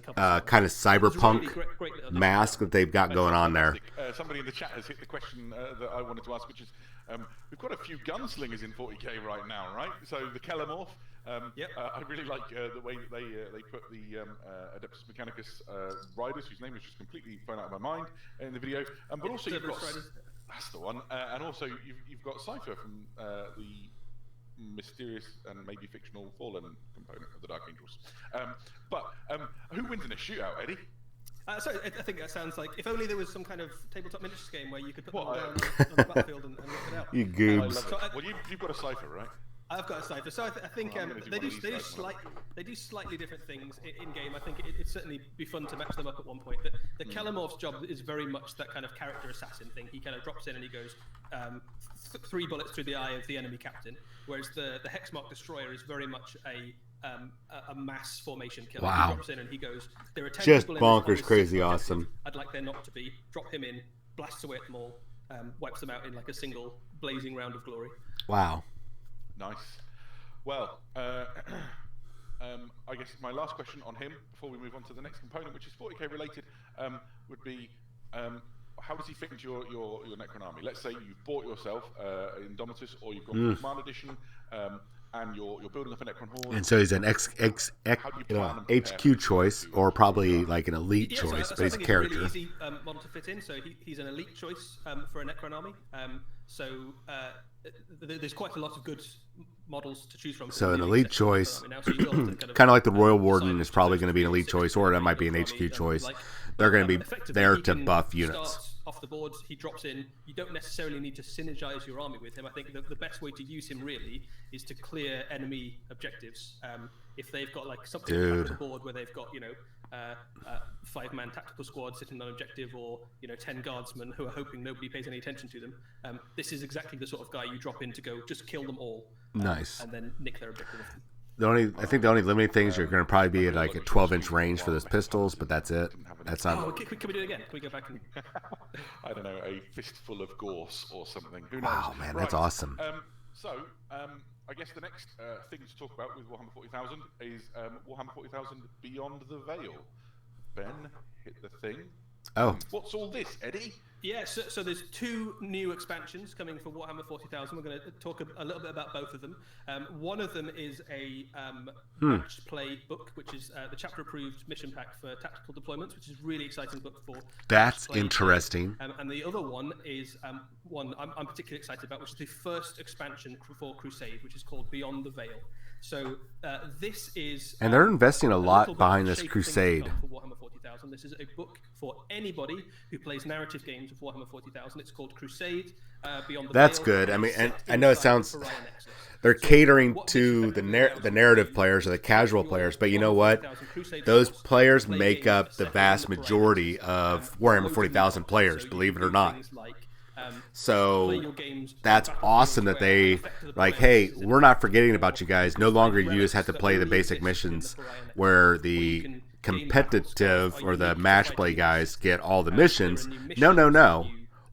kind of cyberpunk mask that they've got going on there. Somebody in the chat has hit the question that I wanted to ask, which is, we've got a few gunslingers in 40k right now, right? So the Kelemorph. I really like the way that they put the Adeptus Mechanicus riders, whose name was just completely thrown out of my mind in the video. But also you've got that's the one, and also you've got Cypher from the mysterious and maybe fictional Fallen component of the Dark Angels. But who wins in a shootout, Eddie? So I think that sounds like if only there was some kind of tabletop miniatures game where you could put them all down on the battlefield and work it out. You goobs. Well, you've got a Cypher, right? I've got a Cypher, so I think they do slightly different things in game. I think it'd certainly be fun to match them up at one point. The Kelemorph's job is very much that kind of character assassin thing. He kind of drops in and he goes 3 bullets through the eye of the enemy captain, whereas the Hexmark Destroyer is very much a mass formation killer. Wow. He drops in and he goes, there are 10 Just people in this bonkers, crazy objective. awesome. I'd like there not to be. Drop him in, blasts away at them all, wipes them out in like a single blazing round of glory. Wow. Nice. Well, I guess my last question on him before we move on to the next component, which is 40k related, would be how does he fit into your Necron army? Let's say you've bought yourself Indomitus, or you've gone for Command Edition. and you're building up a Necron horde. And so he's an HQ choice, or probably like an elite Yeah, choice, so but he's a I think character. It's a really easy model to fit in. So he's an elite choice for a Necron army. There's quite a lot of good models to choose from. So an elite choice, Now, so you will have to kind of like the Royal decide Warden, which is probably of going to be an elite choice, or that might be an your HQ army choice. like. They're going to be Effectively, there he to can buff units. start off the board, he drops in. You don't necessarily need to synergize your army with him. I think the best way to use him really is to clear enemy objectives. If they've got like something on the board where they've got 5-man tactical squad sitting on objective, or 10 guardsmen who are hoping nobody pays any attention to them, this is exactly the sort of guy you drop in to go just kill them all. Nice. And then nick their objective. I think the only limiting things are going to probably be at like a 12-inch range for those pistols, but that's it. That's not. Oh, can we do it again? Can we go back and? I don't know, a fistful of gorse or something. Who knows? Wow, man, that's awesome. I guess the next thing to talk about with Warhammer 40,000 is Warhammer 40,000 Beyond the Veil. Ben, hit the thing. Oh, What's all this, Eddie? Yeah, so there's 2 new expansions coming for Warhammer 40,000. We're going to talk a little bit about both of them. One of them is a match play book, which is the chapter-approved mission pack for tactical deployments, which is a really exciting book for. that's match play. interesting. And the other one is one I'm particularly excited about, which is the first expansion for Crusade, which is called Beyond the Veil. So this is, And they're investing a lot little bit behind of this shape crusade. things for Warhammer 40,000. This is a book for anybody who plays narrative games of Warhammer 40,000. It's called Crusade Beyond the That's Veil. good. I and mean, it's and set I know it inside sounds Orion Nexus. they're catering what to this the effectively the narrative allows players or the you to casual your players, but you know Warhammer what? 40,000 Crusade Those force players play make games up the set in vast Orion majority Nexus, of Warhammer loads 40,000 mods. players, So you believe can it or do not. things like, play So your games that's on awesome that battlefields they where effectively the like, Orion hey, Nexus is we're in not forgetting about you guys. No longer you just have to relics play the that only basic exist in missions the Orion Nexus, where you the can gain competitive battle or the scars, match play unique guys get all the there are missions. new No, no, missions no. that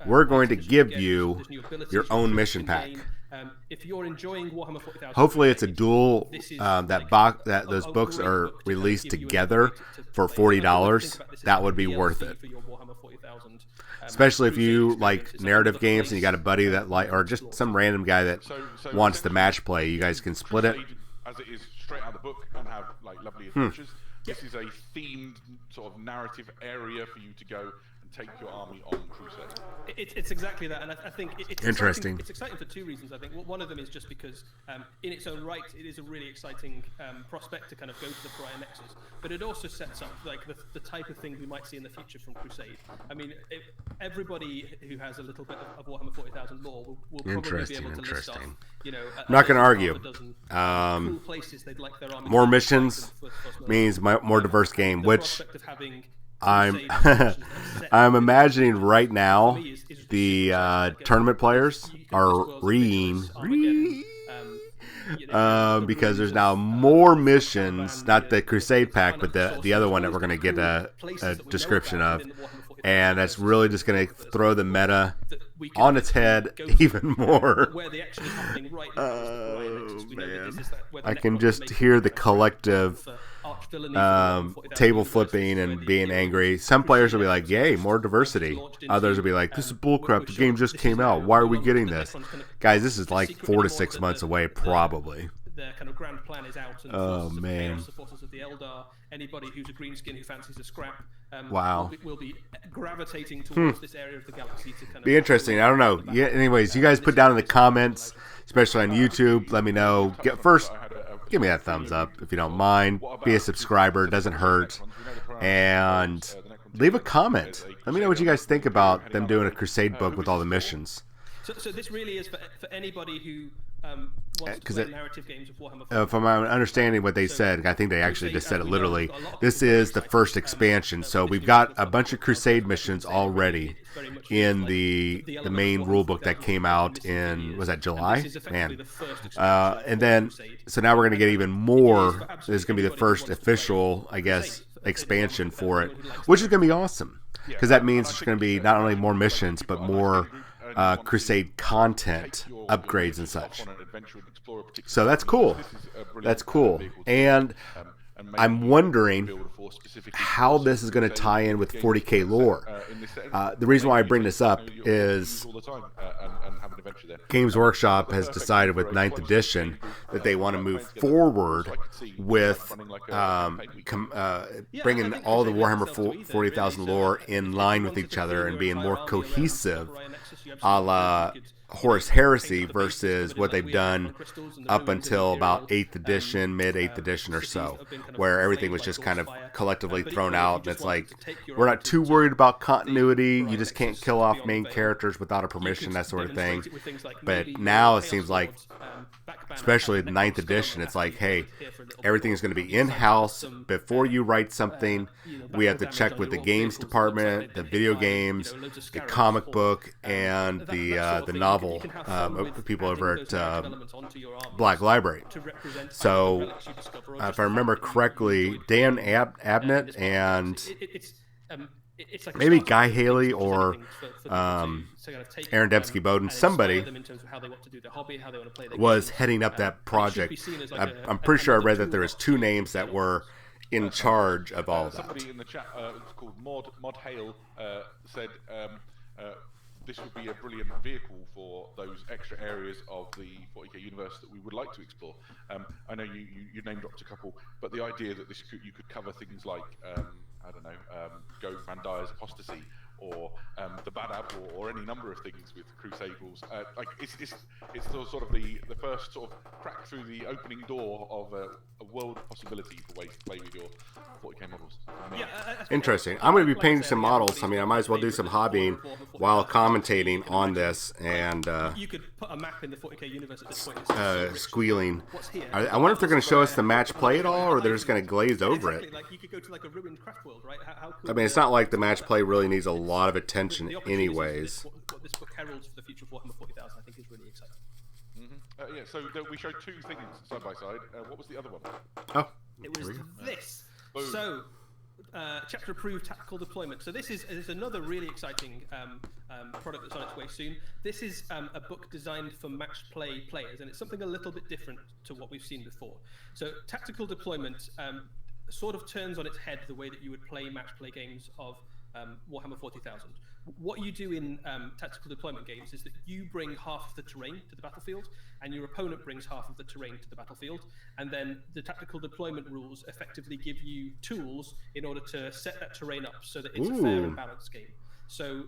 you, We're going to items give get, you there's new abilities your you own can mission pack. gain. If you're enjoying Warhammer 40,000, Hopefully, it's a dual this is that like box that those a books great are book to kind of released give you an together ability to for play. And I would $40. think about this as That a would be worth DLC it. for your Warhammer 40,000, Especially if Crusade you experience. like It's narrative another games and you got a place, buddy that like, or just some random guy that So wants the essentially, match play. You guys can split it. Crusade, as it is straight out of the book and have like lovely adventures. This is a themed sort of narrative area for you to go and take your army on crusade. It's exactly that, and I think it's Interesting. Exciting. It's exciting for 2 reasons. I think one of them is just because, in its own right, it is a really exciting prospect to kind of go to the Orion Nexus. But it also sets up like the type of thing we might see in the future from Crusade. I mean, everybody who has a little bit of Warhammer 40,000 lore will probably be able to list off, Interesting. I'm not gonna argue. Cool places they'd like their army More to be missions for first means more diverse game, the which prospect of having I'm Crusade missions set I'm imagining right now me is the super exciting. Like, tournament players you can are list worlds reeing. like Armageddon, the Because there's Bruisers, now more missions, Caravan, not the Crusade pack, but the Sorcerers. other one that There's we're going to always get a places that we know description about of. within the Warhammer 40,000 And that's really just going to throw the meta that we can on its head go to. even more. Where the action is happening right now is the Orion Nexus. We know that this is where the I can Necrons just make hear the their collective for arch villainy for Warhammer 40,000 table universe, flipping where and the, being angry. Some players will be like, yay, more diversity. launched into, Others will be like, this is bullcrap. The we're game sure just this came is out. now Why are no we longer getting the this? Necrons kind of Guys, this is the like secret 4 to anymore, 6 that months the- away, probably. Their kind of grand plan is out, and Oh, forces of man. Chaos, the forces of the Eldar, anybody who's a greenskin who fancies a scrap, Wow. will be gravitating towards this area of the galaxy to kind of Be interesting. I don't know. Yeah. Anyways, you guys put down in the comments, especially on YouTube. Let me know. First, give me that thumbs up if you don't mind. Be a subscriber. It doesn't hurt. And leave a comment. Let me know what you guys think about them doing a Crusade book with all the missions. So this really is for anybody who wants to 'cause play it- narrative games of Warhammer. From my understanding what they said, I think they actually just said it literally. This is the first expansion, so we've got a bunch of Crusade missions already in the main rulebook that came out in, was that July? Man. And then, so now we're going to get even more. This is going to be the first official, I guess, expansion for it, which is going to be awesome. Because that means it's going to be not only more missions, but more Crusade content, upgrades and such. So that's cool. That's cool. And I'm wondering how this is going to tie in with 40K lore. The reason why I bring this up is virtue there. Games Workshop has decided with 9th edition that they want to move forward with bringing all the Warhammer 40,000 lore in line with each other and being more cohesive, a la Horus Heresy versus what they've done up until about 8th edition, mid 8th edition or so, where everything was just kind of collectively thrown out. And it's like, we're not too worried about continuity. You just can't kill off main characters without a permission, that sort of thing. But now it seems like, especially the 9th edition, it's like, hey, everything is going to be in-house. Before you write something, we have to check with the games department, the video games, the comic book, and the novel people over at Black Library. So, if I remember correctly, Dan Abnett and maybe Guy Haley or Aaron Dembski Bowden, somebody was heading up that project. I'm pretty sure I read that there was 2 names that were in charge of all that. Somebody in the chat, it's called Mod Hale, said this would be a brilliant vehicle for those extra areas of the 40k universe that we would like to explore. I know you name dropped a couple, but the idea that you could cover things like I don't know, Goat Van Dyer's Apostasy, or the Bad Admiral, or any number of things with Crusables. Like it's sort of the first sort of crack through the opening door of a world of possibility for ways to play with your 40k models. Interesting. I'm going to be painting some models. I mean, I might as well do some hobbying while commentating on this and you could put a map in the 40k universe at this point. Squealing. I wonder if they're going to show us the match play at all, or they're just going to glaze over it. Like you could go to like a ruined craft world, right? How cool I mean, it's not like the match play really needs a lot of attention the opportunities anyways. What this book heralds for the future of Warhammer 40,000, I think, is really exciting. Yeah, so we showed 2 things side by side. What was the other one? Oh, It was this. Boom. So, chapter approved tactical deployment. So this is another really exciting product that's on its way soon. This is a book designed for match play players, and it's something a little bit different to what we've seen before. So tactical deployment sort of turns on its head the way that you would play match play games of Warhammer 40,000. What you do in tactical deployment games is that you bring half of the terrain to the battlefield, and your opponent brings half of the terrain to the battlefield, and then the tactical deployment rules effectively give you tools in order to set that terrain up so that it's a fair and balanced game. So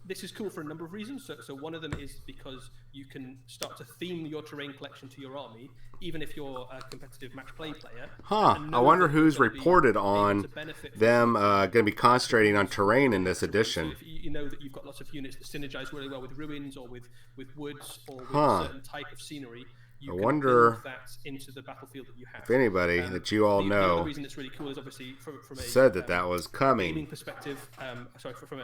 this is cool for a number of reasons. So one of them is because you can start to theme your terrain collection to your army, even if you're a competitive match play player. I wonder who's reported on them going to be concentrating on terrain in this edition. So if you know that you've got lots of units that synergize really well with ruins or with woods or with a certain type of scenery, you can build that into the battlefield that you have. If anybody that you all The know other reason it's really cool is obviously from a said that was coming. gaming perspective. From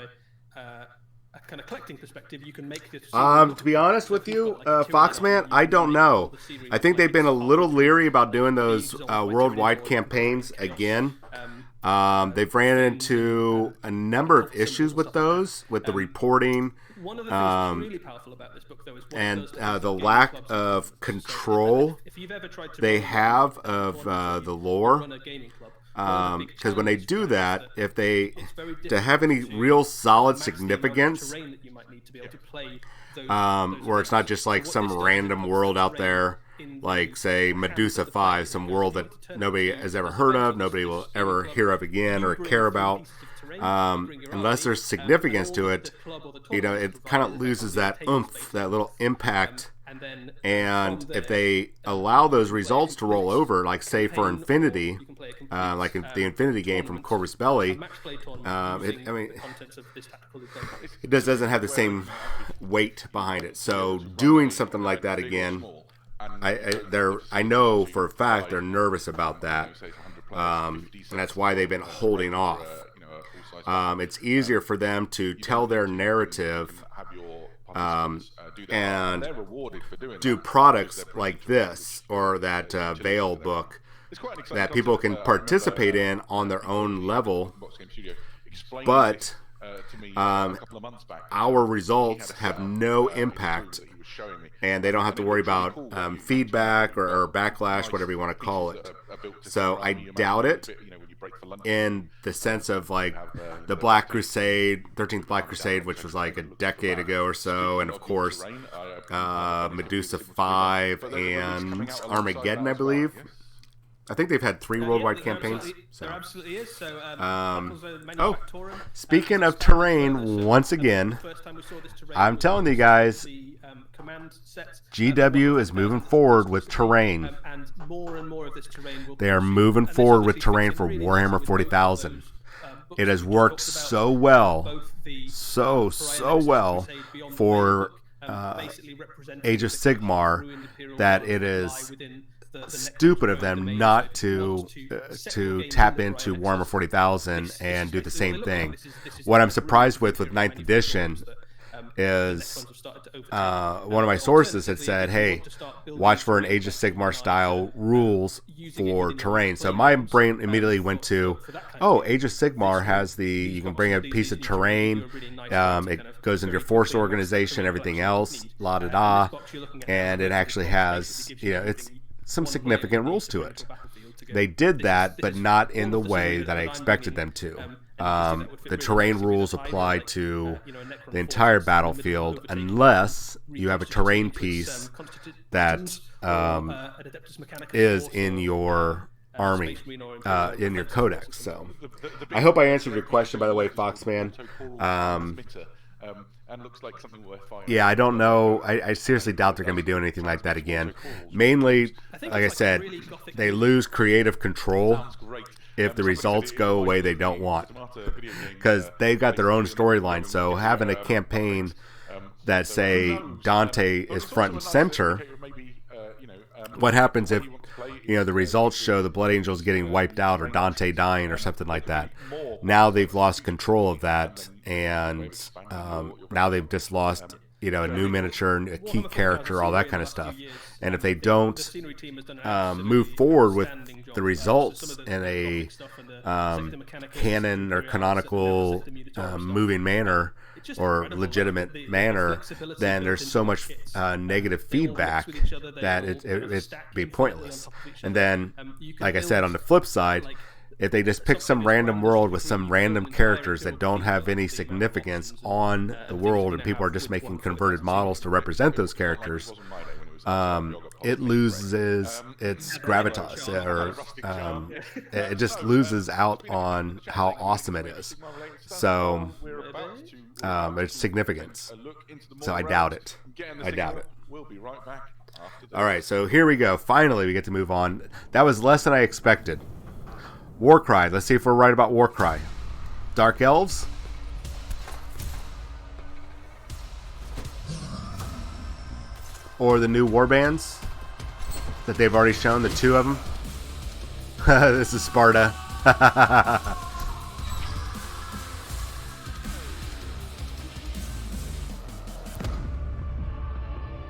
a kind of collecting perspective, you can make this. To be honest with you, Foxman, I don't know. I think they've been a little leery about doing those worldwide campaigns again. They've ran into a number of issues with those, with the reporting, one of the things that's really powerful about this book, though, is and the lack of control if you've ever tried to they run have of the lore. run a gaming club, Because when they do that, if they to have any real solid significance, where it's not just like some random world out there, like say Medusa 5, some world that nobody has ever heard of, nobody will ever hear of again or care about. Unless there's significance to it, it kind of loses that oomph, that little impact. And if they allow those results to roll over, like say for Infinity, like in the Infinity game from Corvus Belli, it just doesn't have the same weight behind it. So doing something like that again, I know for a fact they're nervous about that, and that's why they've been holding off. It's easier for them to tell their narrative and do products like this or that Veil book that people can participate in on their own level, but our results have no impact, and they don't have to worry about feedback or backlash, whatever you want to call it. So I doubt it. for lunch. in the sense of like the Black Crusade, 13th Black Crusade, which was like a decade ago or so, and of course Medusa 5 and Armageddon, I believe. I think they've had 3 worldwide campaigns. There absolutely is. So, speaking of terrain, once again, I'm telling you guys, GW is moving forward with terrain. And more of this terrain will They are moving forward with terrain for Warhammer 40,000. It has worked so well, so well for Age of Sigmar that it is stupid of them not to tap into Warhammer 40,000 and do the same thing. What I'm surprised with 9th edition is one of my sources had said, hey, watch for an Age of Sigmar style rules for terrain. So my brain immediately went to, oh, Age of Sigmar has you can bring a piece of terrain, it goes into your force organization, everything else, la-da-da, and it actually has, it's some significant rules to it. They did that, but not in the way that I expected them to. The terrain rules apply to the entire battlefield unless you have a terrain piece that is in your army, in your codex. So I hope I answered your question, by the way, Foxman. And looks like something worth finding. Yeah, I don't know. I seriously doubt they're going to be doing anything like that again. Mainly, like I said, they lose creative control if the results go away they don't want, because they've got their own storyline. So having a campaign that, say, Dante is front and center, what happens if the results show the Blood Angels getting wiped out or Dante dying or something like that? Now they've lost control of that, and now they've just lost a new miniature, a key character, all that kind of stuff. And if they don't move forward with the results in a canon or canonical moving manner or legitimate manner, then there's so much negative feedback that it'd be pointless. And then, like I said, on the flip side, if they just pick some random world with some random characters that don't have any significance on the world, and people are just making converted models to represent those characters, it loses its gravitas, or it just loses out on how awesome it is. So its significance. So I doubt it. We'll be right back after this. All right, so here we go. Finally, we get to move on. That was less than I expected. Warcry. Let's see if we're right about Warcry. Dark Elves. Or the new warbands that they've already shown, the 2 of them. This is Sparta.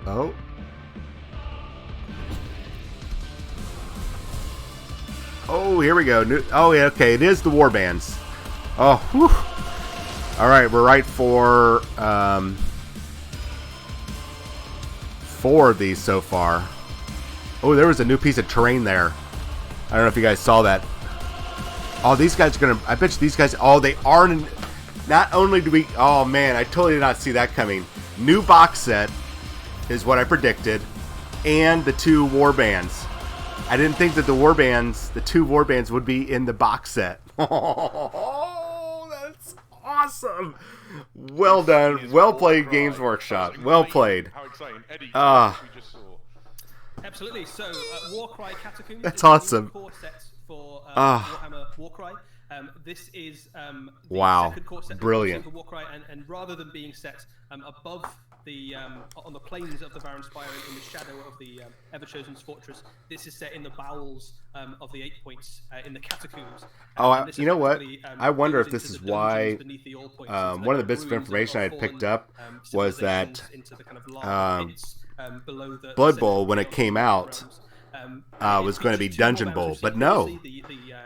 Oh. Oh, here we go. Oh, yeah, okay. It is the warbands. Oh, whew. All right, we're right for 4 of these so far. Oh, there was a new piece of terrain there. I don't know if you guys saw that. Oh, these guys are going to... I bet you these guys... Oh, they are... Not only do we... Oh, man, I totally did not see that coming. New box set is what I predicted. And the 2 warbands. I didn't think that the 2 warbands would be in the box set. Oh, that's awesome. Well done. Well played, Games Workshop. Well played. How exciting. Eddie, we just saw. Absolutely. So, Warcry Catacombs. That's is the new awesome. core set for Warhammer Warcry. This is the wow. second core set Brilliant. for Warcry, and rather than being set above the on the plains of the Barren Spire in the shadow of the Everchosen's fortress, this is set in the bowels of the 8 points in the catacombs. Oh, This you know what? effectively, I wonder goes if this into is the dungeons why beneath the All Points, into one of the kind bits of ruins information I had fallen, picked up was that civilizations into the kind of lava pits, below the Blood center Bowl, of when the it came out, was going to be Dungeon Bowl, but no.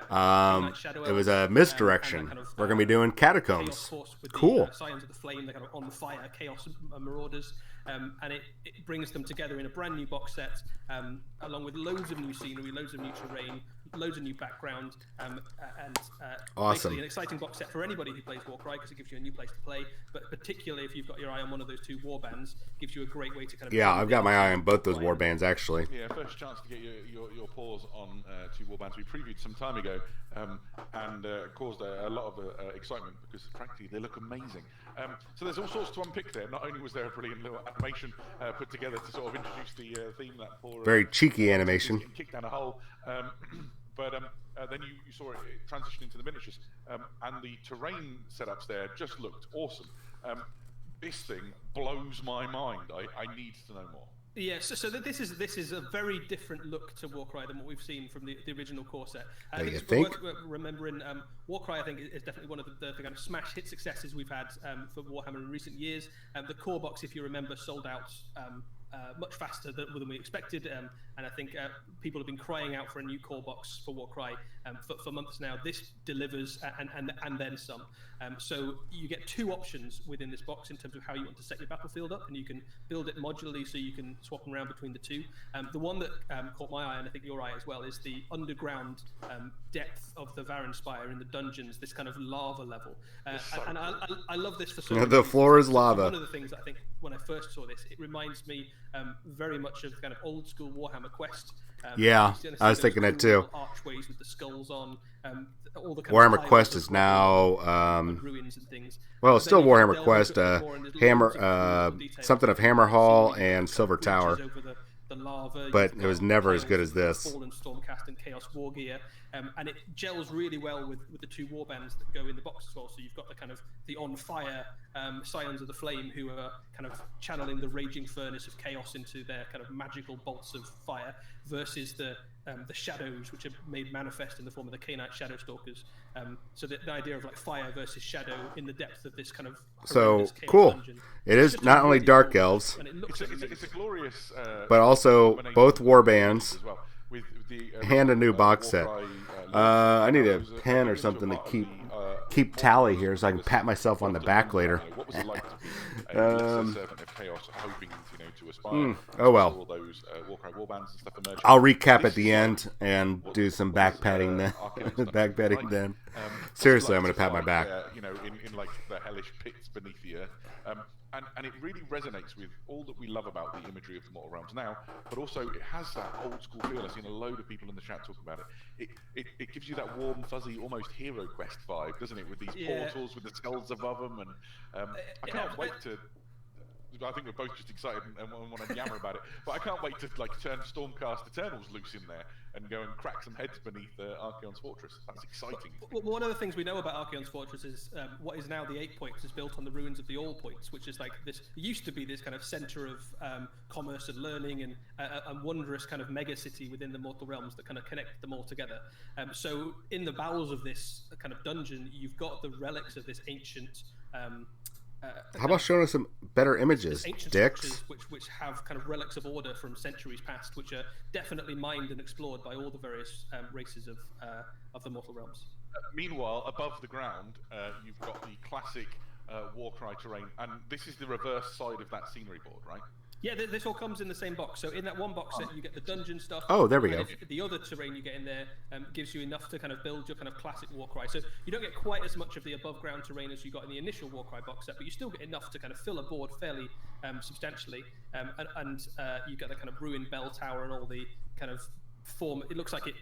It was a misdirection. We're going to be doing Catacombs. Cool. Scions of the Flame, they're kind of on the fire, Chaos Marauders, and it brings them together in a brand new box set, along with loads of new scenery, loads of new terrain, loads of new background, and Awesome. basically an exciting box set for anybody who plays Warcry because it gives you a new place to play. But particularly if you've got your eye on one of those 2 warbands, gives you a great way to kind of. Yeah, I've got my eye on both those warbands actually. Yeah, first chance to get your paws on 2 warbands we previewed some time ago, and caused a lot of excitement because frankly they look amazing. So there's all sorts to unpick there. Not only was there a brilliant little animation put together to sort of introduce the theme that poor Very cheeky animation. kicked down a hole, but then you saw it transition into the miniatures, and the terrain setups there just looked awesome. This thing blows my mind. I need to know more. Yeah, so this is a very different look to Warcry than what we've seen from the original core set. I think it's worth remembering Warcry, I think, is definitely one of the kind of smash hit successes we've had for Warhammer in recent years. The core box, if you remember, sold out much faster than we expected, and I think people have been crying out for a new core box for Warcry for months now. This delivers and then some. So you get 2 options within this box in terms of how you want to set your battlefield up, and you can build it modularly so you can swap them around between the 2. The one that caught my eye, and I think your eye as well, is the underground depth of the Varan Spire in the dungeons, this kind of lava level. And I love this for so many The reasons. floor is So lava. one of the things I think when I first saw this, it reminds me very much of kind of old school Warhammer Quest. Yeah, you see I was those thinking that cool too. little archways with the skulls on, all the kind Warhammer of Quest tiles is of now ruins and things. well, it's But still then you can Warhammer delve Quest, into it more, and there's Hammer, loads of cool little details. something of Hammer Hall and Silver Tower. Bridges over the lava. But You've it was got never as tiles good as of this. Fallen Stormcast and Chaos War Gear, and it gels really well with the 2 warbands that go in the box as well. So you've got the kind of the on fire Scions of the Flame, who are kind of channeling the raging furnace of chaos into their kind of magical bolts of fire, versus the shadows, which are made manifest in the form of the Khainite Shadow Stalkers. So the idea of like fire versus shadow in the depth of this kind of So horrendous chaos cool. dungeon. It It's is just not a only really Dark cool Elves, box, and it looks It's amazing. a glorious, but also combination both of warbands as well, with the, and a new box set. Warcry, I need a was pen or into something to part of keep the, tally here so I can pat myself on the back later. What was it like to be a lesser servant of chaos, hoping to aspire? Oh well. All those Warcry warbands and stuff emerging. I'll recap This at the is end and do some back patting then. Back patting then. Seriously, I'm going to pat my back. In like the hellish pits beneath the earth. And it really resonates with all that we love about the imagery of the Mortal Realms now, but also it has that old school feel. I've seen a load of people in the chat talking about it. It gives you that warm, fuzzy, almost Hero Quest vibe, doesn't it? With these portals, with the skulls above them, and I can't wait to. I think we're both just excited and want to yammer about it, but I can't wait to like turn Stormcast Eternals loose in there and go and crack some heads beneath Archaon's fortress. That's exciting. Well, one of the things we know about Archaon's fortress is what is now the 8 Points is built on the ruins of the All Points, which is like this. It used to be this kind of center of commerce and learning and a wondrous kind of mega city within the Mortal Realms that kind of connect them all together. So in the bowels of this kind of dungeon, you've got the relics of this ancient. How about showing us some better images, ancient dicks? structures which have kind of relics of order from centuries past, which are definitely mined and explored by all the various races of the Mortal Realms. Meanwhile, above the ground, you've got the classic Warcry terrain, and this is the reverse side of that scenery board, right? Yeah, this all comes in the same box. So in that one box set, you get the dungeon stuff. Oh, there we and go. The other terrain you get in there gives you enough to kind of build your kind of classic Warcry. So you don't get quite as much of the above ground terrain as you got in the initial Warcry box set, but you still get enough to kind of fill a board fairly substantially. And you get the kind of ruined bell tower and all the kind of form. It looks like it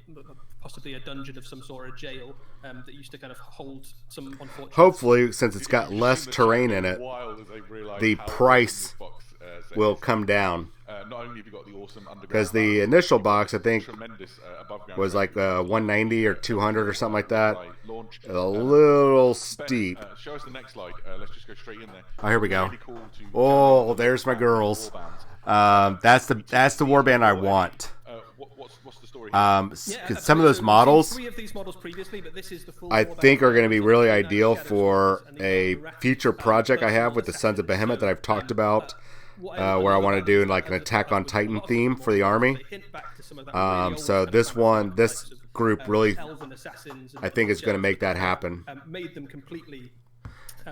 possibly a dungeon of some sort, or a jail that used to kind of hold some unfortunate. Hopefully, since it's got less terrain in it, Wild as they realise the how price this box, set will is. come down. Not only have you got the awesome underground, Because the initial box, I think, tremendous above ground was like 190 or 200 or something like that. launch. A little Ben, steep. show us the next slide. Let's just go straight in there. Oh, here we go. Really cool to Oh, there's my girls. That's the warband I want. What's the story? Here? Because some of those models, 3 of these models previously, but this is the full I warband. think, are going to be really Khainite ideal Shadow for Stalkers, and these a are direct, future project I have with the personal Sons of Behemoth that I've talked about, what where I love want to about do this like an is Attack that on with a Titan lot of theme the for the models, army. they hint back to some of that really old So kind this of one, this types of, group really, elven assassins and I think, is going to shadows make that happen. made them completely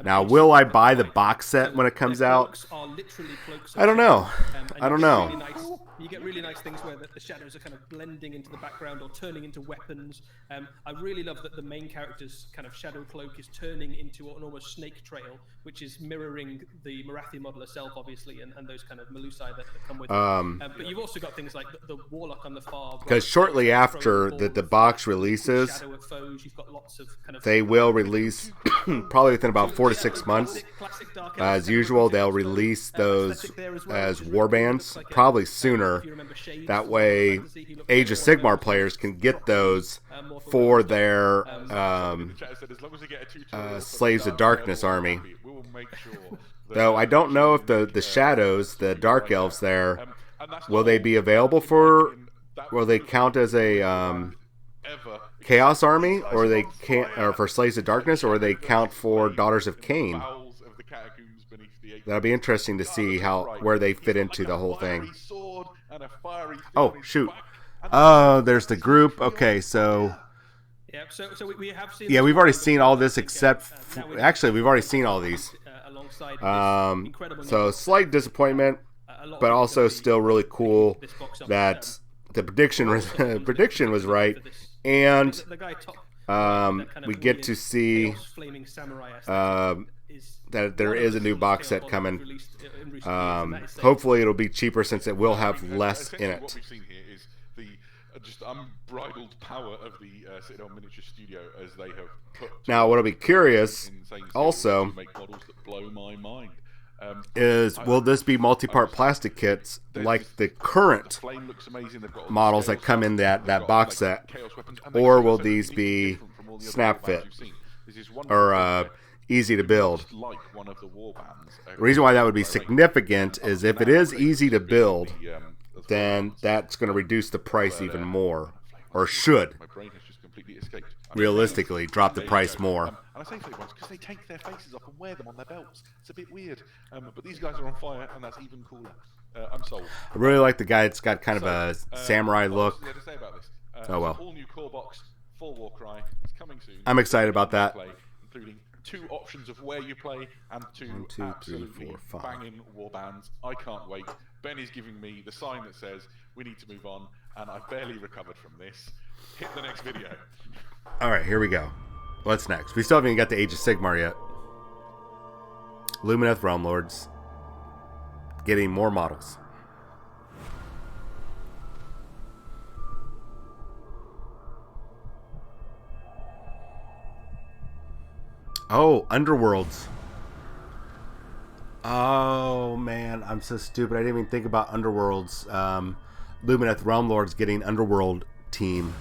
Now, will I buy the box set when it comes out? Are literally cloaks I don't know. and I don't you get know. really nice- you get really nice things where the shadows are kind of blending into the background or turning into weapons. I really love that the main character's kind of shadow cloak is turning into an almost snake trail, which is mirroring the Marathi model herself, obviously, and those kind of Melusai that come with it. But you've also got things like the warlock on the far right. Because shortly after the box releases, Shadow of foes, you've got lots of kind of they will release, probably within about 4 to 6 months. classic Dark As Elves usual, kind of they'll rotates release aesthetic those there as well, as which is really cool. It warbands, looks like probably if sooner. you remember Shades That from way, Final Fantasy, he looks Age like of one Sigmar those players can get those more for their In the chat said, as long as they get a tutorial for Slaves of the Darkness Elves, army. we will make sure that, Though I don't know if make, the shadows, the dark elves there, and that's will not they all. be available In for? my opinion, that Will they was count as a ever Chaos Army, These guys or are they on can't, fire. or for Slaves of Darkness, or they Shadow count for flames Daughters of in the Cain? bowels of the catacombs beneath the Eighth That'll be interesting to Guard see looks how right. where they He's fit got into like the a whole fiery thing. sword and a fiery thing Oh on his shoot! back, and Oh, there's the group. Okay, so Yeah, so we have seen. yeah, this we've already before, seen but all I this think, except now we're actually gonna we've already seen all these. Alongside this incredible So new slight disappointment, a lot of but people also gonna be still really cool this box up, that the prediction was prediction was right, for this. and The guy top, that kind of we get weird to see Chaos Flaming Samurai aesthetic is that there one of is the a new coolest box Chaos set models coming. released in recent years, and that is saying Hopefully it'll be cheaper since it will have And less in essentially it. What we've seen here is the just unbridled power of the Citadel Miniature Studio as they have put. Now, what'll be curious insane skills also to make models that blow my mind. Is will this be multi-part plastic kits like the current Flame looks amazing. They've got all the models scale that come in stuff. that They've got, box like, set, chaos weapons, and they or also will said these uniquely be different from all the other snap warbands fit you've seen. This is one or thing that easy to build? just like one of the warbands. The reason why that would be significant is if it is easy to build, then that's going to reduce the price even more, or should My brain has just completely escaped. realistically drop the There you price go. more. And I say flame ones because they take their faces off and wear them on their belts. It's a bit weird. But these guys are on fire, and that's even cooler. I'm sold. I really like the guy that's got kind of a samurai What look. else is there to say about this? Oh, well. It's an all-new core box for Warcry. It's coming soon. I'm excited about that. Play, including 2 options of where you play and 2 1, 2, 3, absolutely 4, 5. banging warbands. I can't wait. Ben is giving me the sign that says we need to move on, and I've barely recovered from this. Hit the next video. All right, here we go. What's next? We still haven't even got the Age of Sigmar yet. Lumineth Realm Lords getting more models. Oh, Underworlds. Oh man, I'm so stupid. I didn't even think about Underworlds. Lumineth Realm Lords getting Underworld team.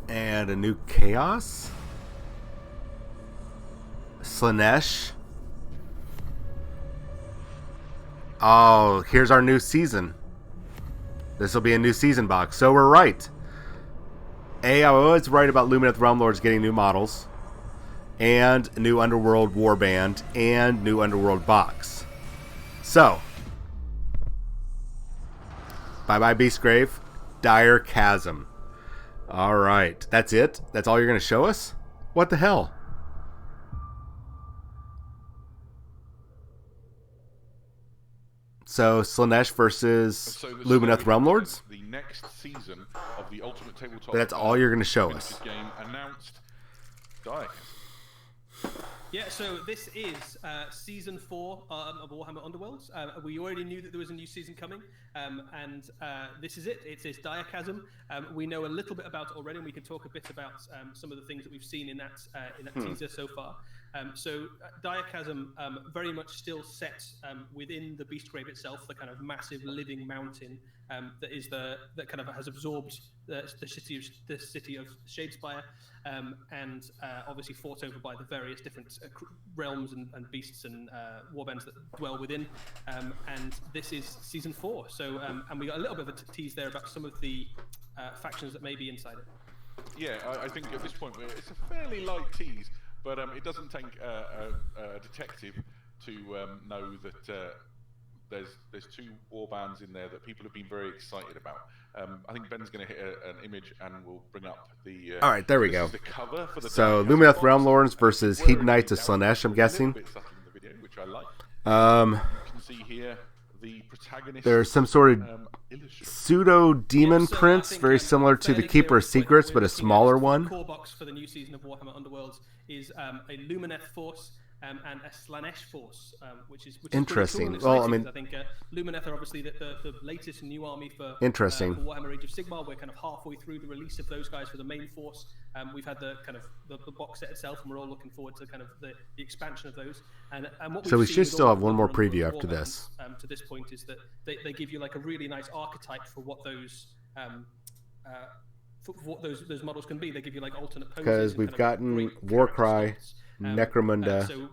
And a new Chaos? Slaanesh? Oh, here's our new season. This will be a new season box. So we're right. I was right about Lumineth Realm Lords getting new models. And a new Underworld Warband. And new Underworld box. So. Bye-bye Beastgrave. Dire Chasm. Alright. That's it? That's all you're going to show us? What the hell? So, Slaanesh versus So this is Lumineth going Realm to be Lords? The next season of the Ultimate Tabletop. That's all you're going to show us. Game announced. Dire. Yeah, so this is season 4 of Warhammer Underworlds. We already knew that there was a new season coming, and this is it. It says Dire Chasm. We know a little bit about it already, and we can talk a bit about some of the things that we've seen in that teaser so far. Dire Chasm very much still set within the Beastgrave itself, the kind of massive living mountain that kind of has absorbed the city of Shadespire, and obviously fought over by the various different realms and beasts and warbands that dwell within. And this is season 4. So and we got a little bit of a tease there about some of the factions that may be inside it. Yeah, I think at this point it's a fairly light tease, but it doesn't take a detective to know that there's 2 warbands in there that people have been very excited about. I think Ben's going to hit an image and we'll bring up the. All right, there we this go. is the cover for the So Dark Lumineth Castle Realm box. Lords versus Where Hedonites of it is Slaanesh, I'm a guessing. little bit stuck in the video, which I like. Um, You can see here the protagonist. there's some sort of illustrate. pseudo demon Yeah, so I prince, think, very similar to the fairly Keeper clear of what Secrets, we're but a looking at smaller is the one. core box for the new season of Warhammer Underworlds is a Lumineth Force and a Slaanesh Force, which is Interesting. Pretty cool and Well, I exciting, 'cause I think Lumineth are obviously the latest new army for Interesting. For Warhammer Age of Sigmar. We're kind of halfway through the release of those guys for the main force. We've had the kind of the box set itself, and we're all looking forward to kind of the expansion of those. And what So we've we seen should with still all have the one more Warhammer preview Underworld after this. warbands, to this point is that they give you like a really nice archetype for what those for what those models can be. They give you like alternate poses. Because and we've kind of gotten great Warcry, character sculpts. Necromunda. So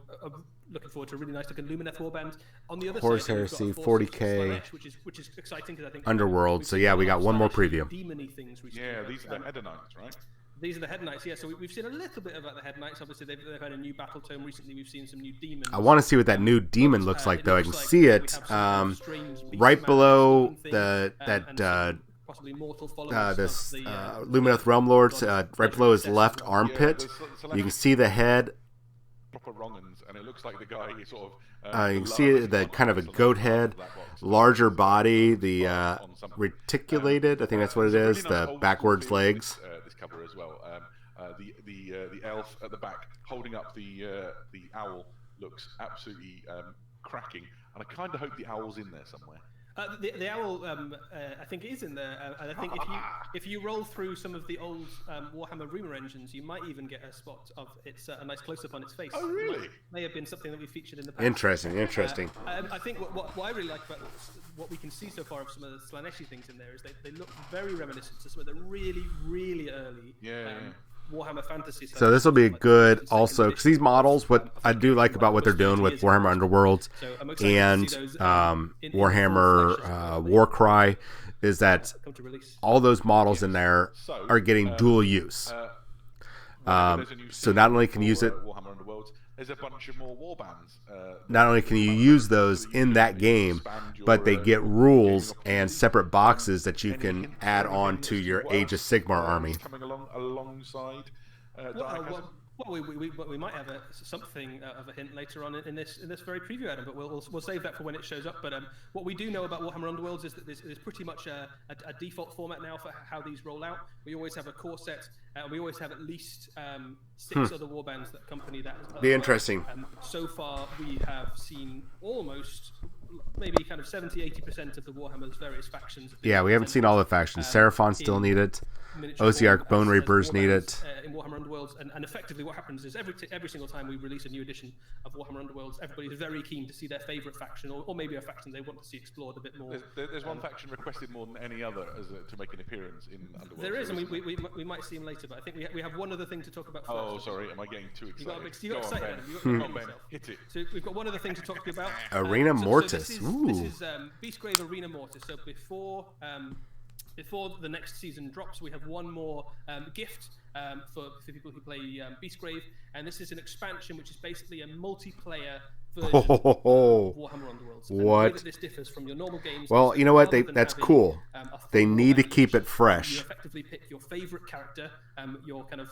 looking forward to a really nice looking Lumineth warband. On the other Horus side, we've got a Heresy, force 40K, Slaanesh, which is exciting because I think Underworld. we've So seen yeah, a we lot got of one more Slaanesh-y, preview. demon-y things recently. Yeah, these are the Hedonites, right? These are the Head Knights, yeah. So we've seen a little bit about the Head Knights. Obviously, they've had a new battle tome recently. We've seen some new demons. I want to see what that new demon looks like, It though. I looks can like see we it have some kind of strange beast right man below looking thing, the and some possibly mortal followers this of the, Lumineth Realm Lords. God Right below his Frederick left Seth. armpit. there's You can see the head. proper wrong'uns, and it looks like the guy is sort of. You can see the kind of a goat head, larger body, the reticulated. I think that's what it is. The backwards legs. This cover as well. The elf at the back holding up the owl looks absolutely cracking, and I kind of hope the owl's in there somewhere. The owl, I think, is in there, and I think if you roll through some of the old Warhammer rumor engines, you might even get a spot of its a nice close up on its face. Oh, really? May have been something that we featured in the past. Interesting. I think what I really like about what we can see so far of some of the Slaaneshi things in there is they look very reminiscent to some of the really, really early Warhammer Fantasy. So this will be like good the also, because these models, what I do like about what they're doing with Warhammer Underworlds and Warhammer Warcry is that come to release. all those models in there are getting dual use. So not only can you use it, Warhammer Underworlds, there's a bunch of more warbands. not only can you use those in that game, but they get rules and separate boxes that you can add on to your Age of Sigmar army. Coming alongside Dark Chasm. Well, we might have something of a hint later on in this very preview, Adam. But we'll save that for when it shows up. But what we do know about Warhammer Underworlds is that there's pretty much a default format now for how these roll out. We always have a core set. We always have at least 6 other warbands that accompany that. Be interesting. So far, we have seen almost maybe kind of 70-80% of the Warhammer's various factions. Yeah, we haven't seen all the factions. Seraphon still need it. Ossiarch Bone Reapers need it. In Warhammer Underworlds, and effectively what happens is every single time we release a new edition of Warhammer Underworlds, everybody's very keen to see their favourite faction, or maybe a faction they want to see explored a bit more. There's one faction requested more than any other to make an appearance in Underworlds. There is, and we might see him later, but I think we have one other thing to talk about first. Oh, sorry, am I getting too excited? You got excited, Adam. You got Go on, excited Ben. yourself. Hit it. So we've got one other thing to talk to you about. Arena Mortis. This Ooh. is Beastgrave Arena Mortis. So before the next season drops, we have one more gift for people who play Beastgrave, and this is an expansion which is basically a multiplayer version of Warhammer Underworlds. And the way that this differs from your normal games. Well, is you know what? rather than That's having, cool. a They full need to warband keep it each, fresh. You effectively pick your favorite character, your kind of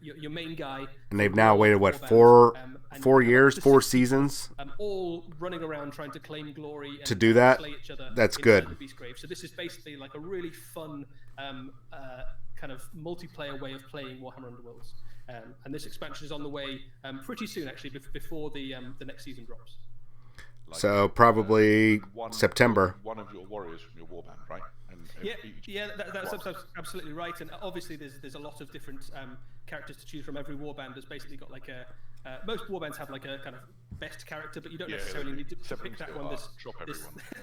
your main guy. And they've now waited, what, Warband, and 4 you have years, up to 4 6 seasons? all running around trying to claim glory and To do that? slay each other That's inside good. the Beastgrave. So this is basically like a really fun kind of multiplayer way of playing Warhammer Underworlds. And this expansion is on the way pretty soon, actually, before the next season drops. So probably September. One of your warriors from your warband, right? And That's absolutely right. And obviously, there's a lot of different characters to choose from. Every warband has basically got like a most warbands have like a kind of best character, but you don't necessarily need to pick that one.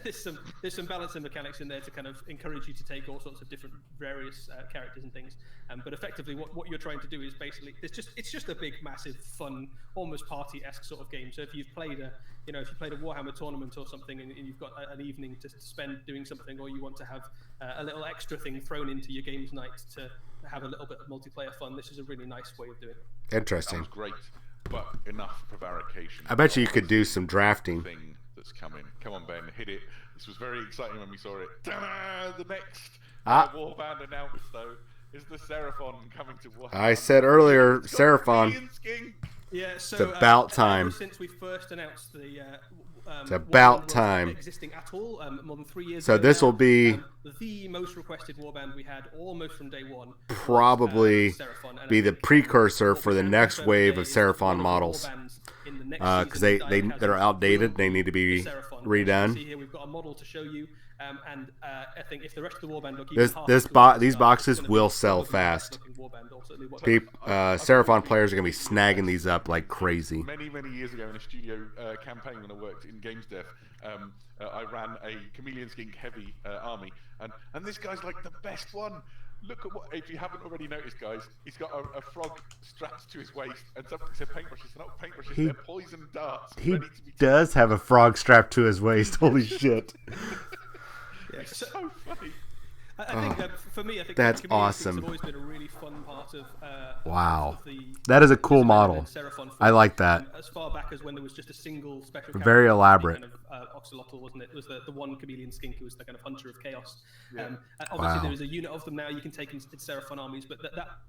There's some balancing mechanics in there to kind of encourage you to take all sorts of different various characters and things. But effectively, what you're trying to do is basically it's just a big, massive, fun, almost party-esque sort of game. So if you've played a Warhammer tournament or something, and you've got an evening to spend doing something, or you want to have a little extra thing thrown into your games night to have a little bit of multiplayer fun, this is a really nice way of doing it. Interesting. Sounds great, but enough prevarication. I bet you could do some drafting. Thing that's coming. Come on, Ben, hit it. This was very exciting when we saw it. Ta-da! The next Warband announced, though, is the Seraphon coming to Warhammer. I said earlier, It's got Seraphon. chameleon skin. Yeah, so It's about time. Ever since we first announced the It's about Warband time. wasn't existing at all, more than 3 years So ago this now. will be the most requested warband we had almost from day one. probably was, Seraphon, and be I the think precursor what for we the can next confirm wave today of is that all Seraphon of the models. warbands in the next Because season they're outdated. They need to be Seraphon. redone. You see here, we've got a model to show you, and I think if the rest of the warband look even This half this as cool bo- as these this guy, boxes it's gonna will be sell probably the best fast. looking warband, or certainly what- Seraphon players are gonna be snagging these up like crazy. Many years ago in a studio campaign when I worked in games dev, I ran a chameleon skink heavy army, and this guy's like the best one. Look at what, if you haven't already noticed, guys, he's got a frog strapped to his waist, and some said paintbrushes. They're not paintbrushes, they're poison darts. He ready to be does have a frog strapped to his waist. Holy shit! It's so funny. I think that for me, I think That's chameleon skinks awesome. have always been a really fun part of. Wow. of the, That is a cool the model. Seraphon I like that. As far back as when there was just a single special. Very character, elaborate. Kind of, Oxalotl, wasn't it? It was the one chameleon skink who was the kind of hunter of chaos. Yeah. And obviously, Wow. there is a unit of them now you can take in Seraphon armies, but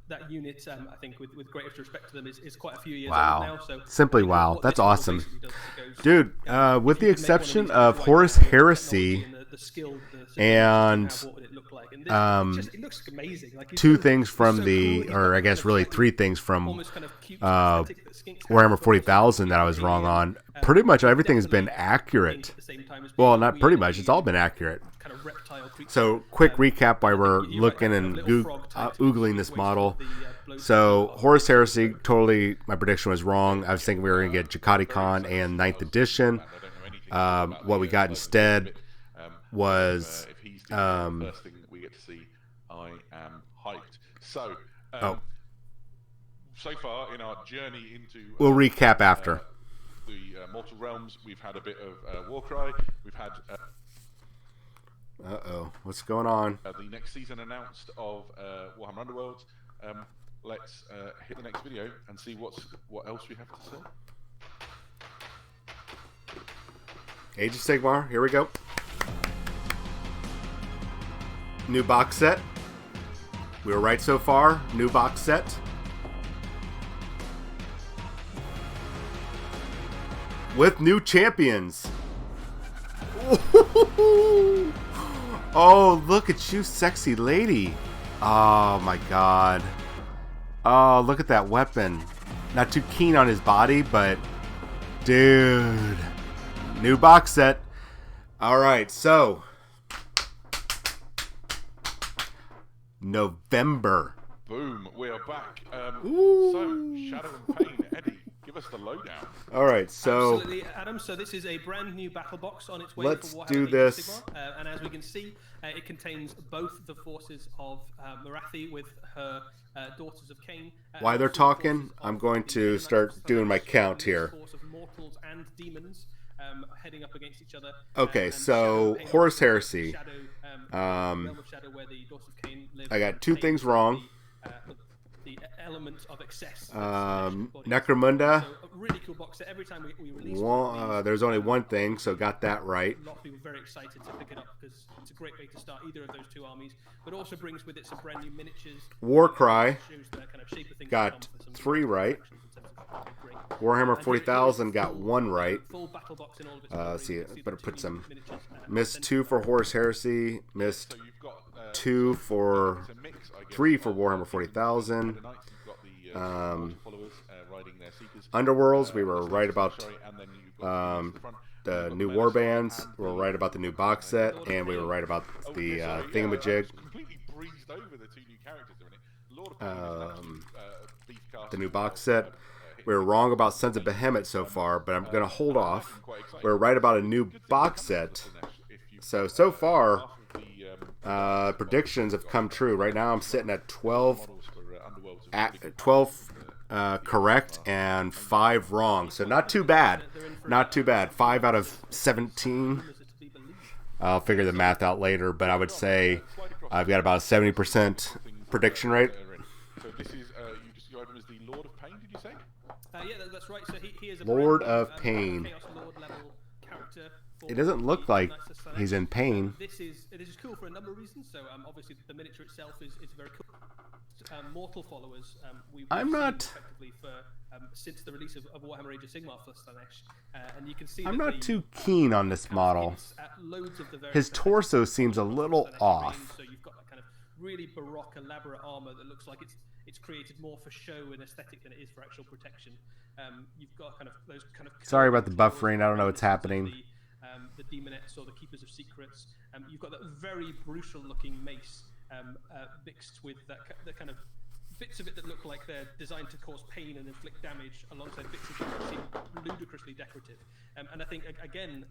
that unit, I think, with greatest respect to them, is quite a few years Wow. old now. So Simply I think wow. what That's this model awesome. basically does is it goes, Dude, with if the you could make one exception these of right Horus now, the Heresy technology and the skill, and, what would it look like? And this, it looks amazing. Like, he's two so- things he's from so the, cool, he's got or I that guess kind of really slightly three things from almost kind of cute aesthetic that skinks have, Warhammer but 40,000 that I also was wrong alien, on. Pretty much everything has definitely been accurate. at the same time as Well, being not weird pretty and much. It's all been accurate. kind of reptile creature. So, quick Um, recap while we're you're looking right, and that little frog tied to oogling his this waist model. with the, So, blowtorch. Horus Heresy, totally, my prediction was wrong. I was thinking we were going to get Jakati Khan and 9th edition. What we got instead was, if he's the first thing that we get to see, I am hyped. So, so far in our journey into we'll recap after. the Mortal Realms, we've had a bit of Warcry. We've had Uh-oh, what's going on? the next season announced of Warhammer Underworld. Let's hit the next video and see what else we have to say. Age of Sigmar, here we go. New box set. We were right so far. New box set. With new champions. Oh, look at you, sexy lady. Oh my god. Oh, look at that weapon. Not too keen on his body, but dude. New box set. Alright, so November. Boom, we are back. Ooh. So, Shadow and Pain, Eddie, give us the lowdown. Alright, so Absolutely, Adam. So this is a brand new battle box on its way Let's for Warhammer do Age of this. Sigmar. And as we can see, it contains both the forces of Marathi with her daughters of Cain. While they're also the talking, forces I'm of going the to Mennonites, start so doing my that's count a here. force of mortals and demons heading up against each other. Okay, And so Shadow and Pain Horus are Heresy. Shadow, Realm of Shadow, where the daughters of Cain live. I got and two Cain things is wrong. the element of excess. that's in bodies. Necromunda. So a really cool box set. Every time we release One, one of these, there's only one thing, so got that right. a lot of people are very excited to pick it up because it's a great way to start either of those two armies, but also brings with it some brand new miniatures. Warcry. Shows the kind of shape of things Got to come for some 3 right. actions in terms of great. Warhammer And 40,000 here's got full- 1 right. Full battle box in all of its Let's see, glory. You better can put see the some. two miniatures, Missed center. 2 for Horus Heresy. Missed So you've got 2 for it's a mix, I guess, 3 for of Warhammer 40,000. Mennonites, you've got the followers riding their seekers. Underworlds, we were right about Sorry, and then you've got the front. the You've got new the war Mennonites bands. and We were the- right about the new box set, and we were right about Oh, the yeah, sorry, yeah, I thingamajig. just completely breezed over the two new characters in it. Lord of Pain is actually, beef cast The new of, box set. We were wrong about Sons of Behemoth so far, but I'm going to hold off. quite exciting. We were right about a new box set. So far, predictions have come true. Right now, I'm sitting at 12 correct and 5 wrong. So not too bad. Not too bad. 5 out of 17. Is it to be believed? I'll figure the math out later, but I would say I've got about a 70% prediction rate. So this is, you described him as the Lord of Pain, did you say? Yeah, that's right. So he is a Lord brand new, of Pain. Chaos Lord level character. character. It doesn't look like he's in pain. This is cool for a number of reasons. So obviously the miniature itself is very cool. Mortal followers, I'm seen not- effectively for since the release of Warhammer Age of Sigmar for Slaanesh, and you can see. I'm that not the too keen on this kind of model. hints at loads of the various His effects torso seems a little Slaanesh off. remains. So you've got that kind of really baroque, elaborate armor that looks like it's created more for show and aesthetic than it is for actual protection. You've got kind of those kind of. Sorry about the claws buffering, I don't know what's happening. The demonettes or the keepers of secrets. You've got that very brutal-looking mace mixed with that kind of bits of it that look like they're designed to cause pain and inflict damage, alongside bits of it that seem ludicrously decorative. And I think again,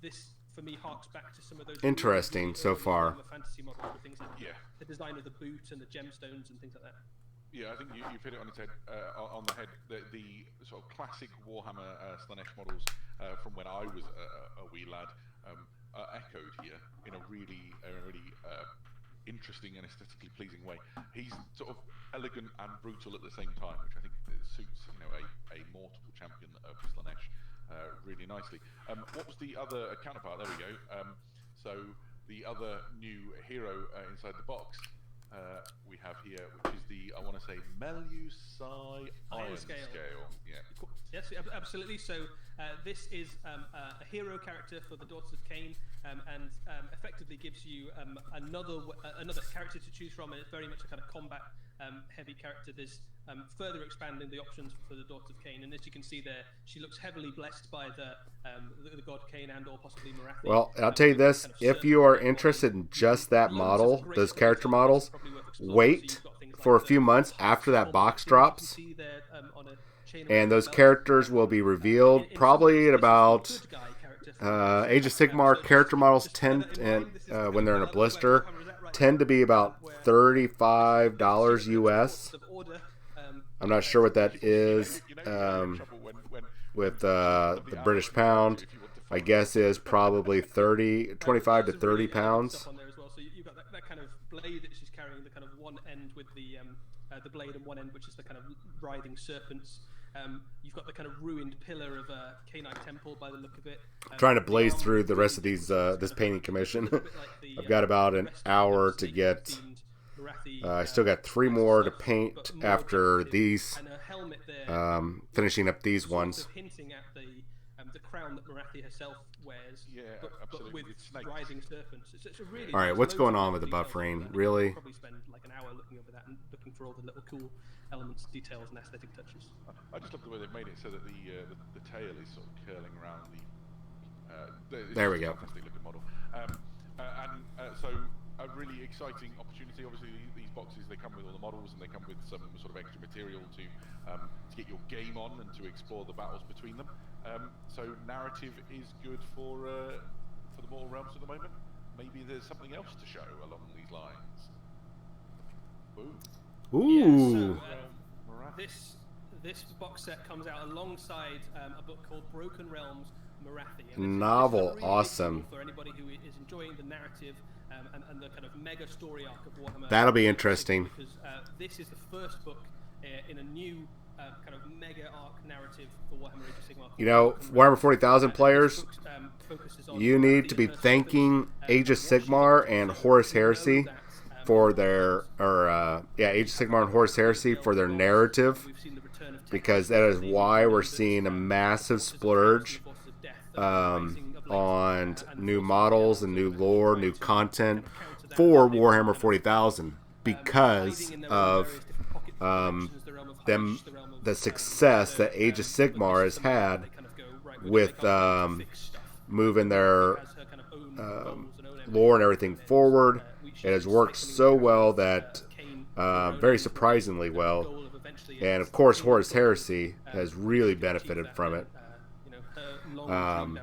this for me harks back to some of those Interesting really so early far. Warhammer fantasy models with things like Yeah. the design of the boot and the gemstones and things like that. Yeah, I think you've hit it on its head, on the head. The sort of classic Warhammer Slaanesh models from when I was a wee lad are echoed here in a really interesting and aesthetically pleasing way. He's sort of elegant and brutal at the same time, which I think suits a mortal champion of Slaanesh really nicely. What was the other counterpart? There we go. So the other new hero inside the box. We have here, which is the, I want to say, Melusai Iron Scale. Yeah. Yes, absolutely. So this is a hero character for the Daughters of Cain, and effectively gives you another character to choose from, and it's very much a kind of combat heavy character. There's further expanding the options for the Daughters of Cain, and as you can see there, she looks heavily blessed by the god Cain and or possibly Morathi. Well, I'll tell you this, if you are interested in just that model, those character models, wait for a few months after that box drops, and those characters will be revealed probably at about Age of Sigmar character models tend, and when they're in a blister, tend to be about $35 US. I'm not sure what that is with the British pound. My guess is probably 25 to 30 pounds. On there as well. So you've got that kind of blade that she's carrying, the kind of one end with the blade and one end which is the kind of writhing serpents. You've got the kind of ruined pillar of a Cainite temple by the look of it. Trying to blaze through the rest of these this painting commission. I've got about an hour to get. I still got 3 more to paint after these. Finishing up these ones. Hinting at the crown that Morathi herself wears, Yeah, but absolutely. with It's snakes. writhing serpents. It's a really. All right, what's going on with the details buffering? over that. Really? I'll probably spend like an hour looking over that and looking for all the little cool elements, details, and aesthetic touches. I just love the way they've made it so that the tail is sort of curling around it's There we just a go. Fantastic looking model. So a really exciting opportunity. Obviously, these boxes, they come with all the models and they come with some sort of extra material to get your game on and to explore the battles between them. So narrative is good for the Mortal Realms at the moment. Maybe there's something else to show along these lines. Boom. Ooh. This box set comes out alongside a book called Broken Realms Morathi. And this Novel, is really awesome. cool for anybody who is enjoying the narrative and the kind of mega story arc of Warhammer. That'll be interesting. Because this is the first book in a new kind of mega arc narrative for Warhammer Age of Sigmar. You know, Warhammer 40,000 players, Focuses on you need Morathi to be and her thanking serpents, Age of Sigmar and Horus Heresy for their, Age of Sigmar and Horus Heresy for their narrative, We've seen the return of because that is why we're seeing a massive splurge on new models and new lore, new content for Warhammer 40,000 because of the success that Age of Sigmar has had with moving their lore and everything forward. It has worked so well that, very surprisingly well, and of course Horus Heresy has really benefited from it.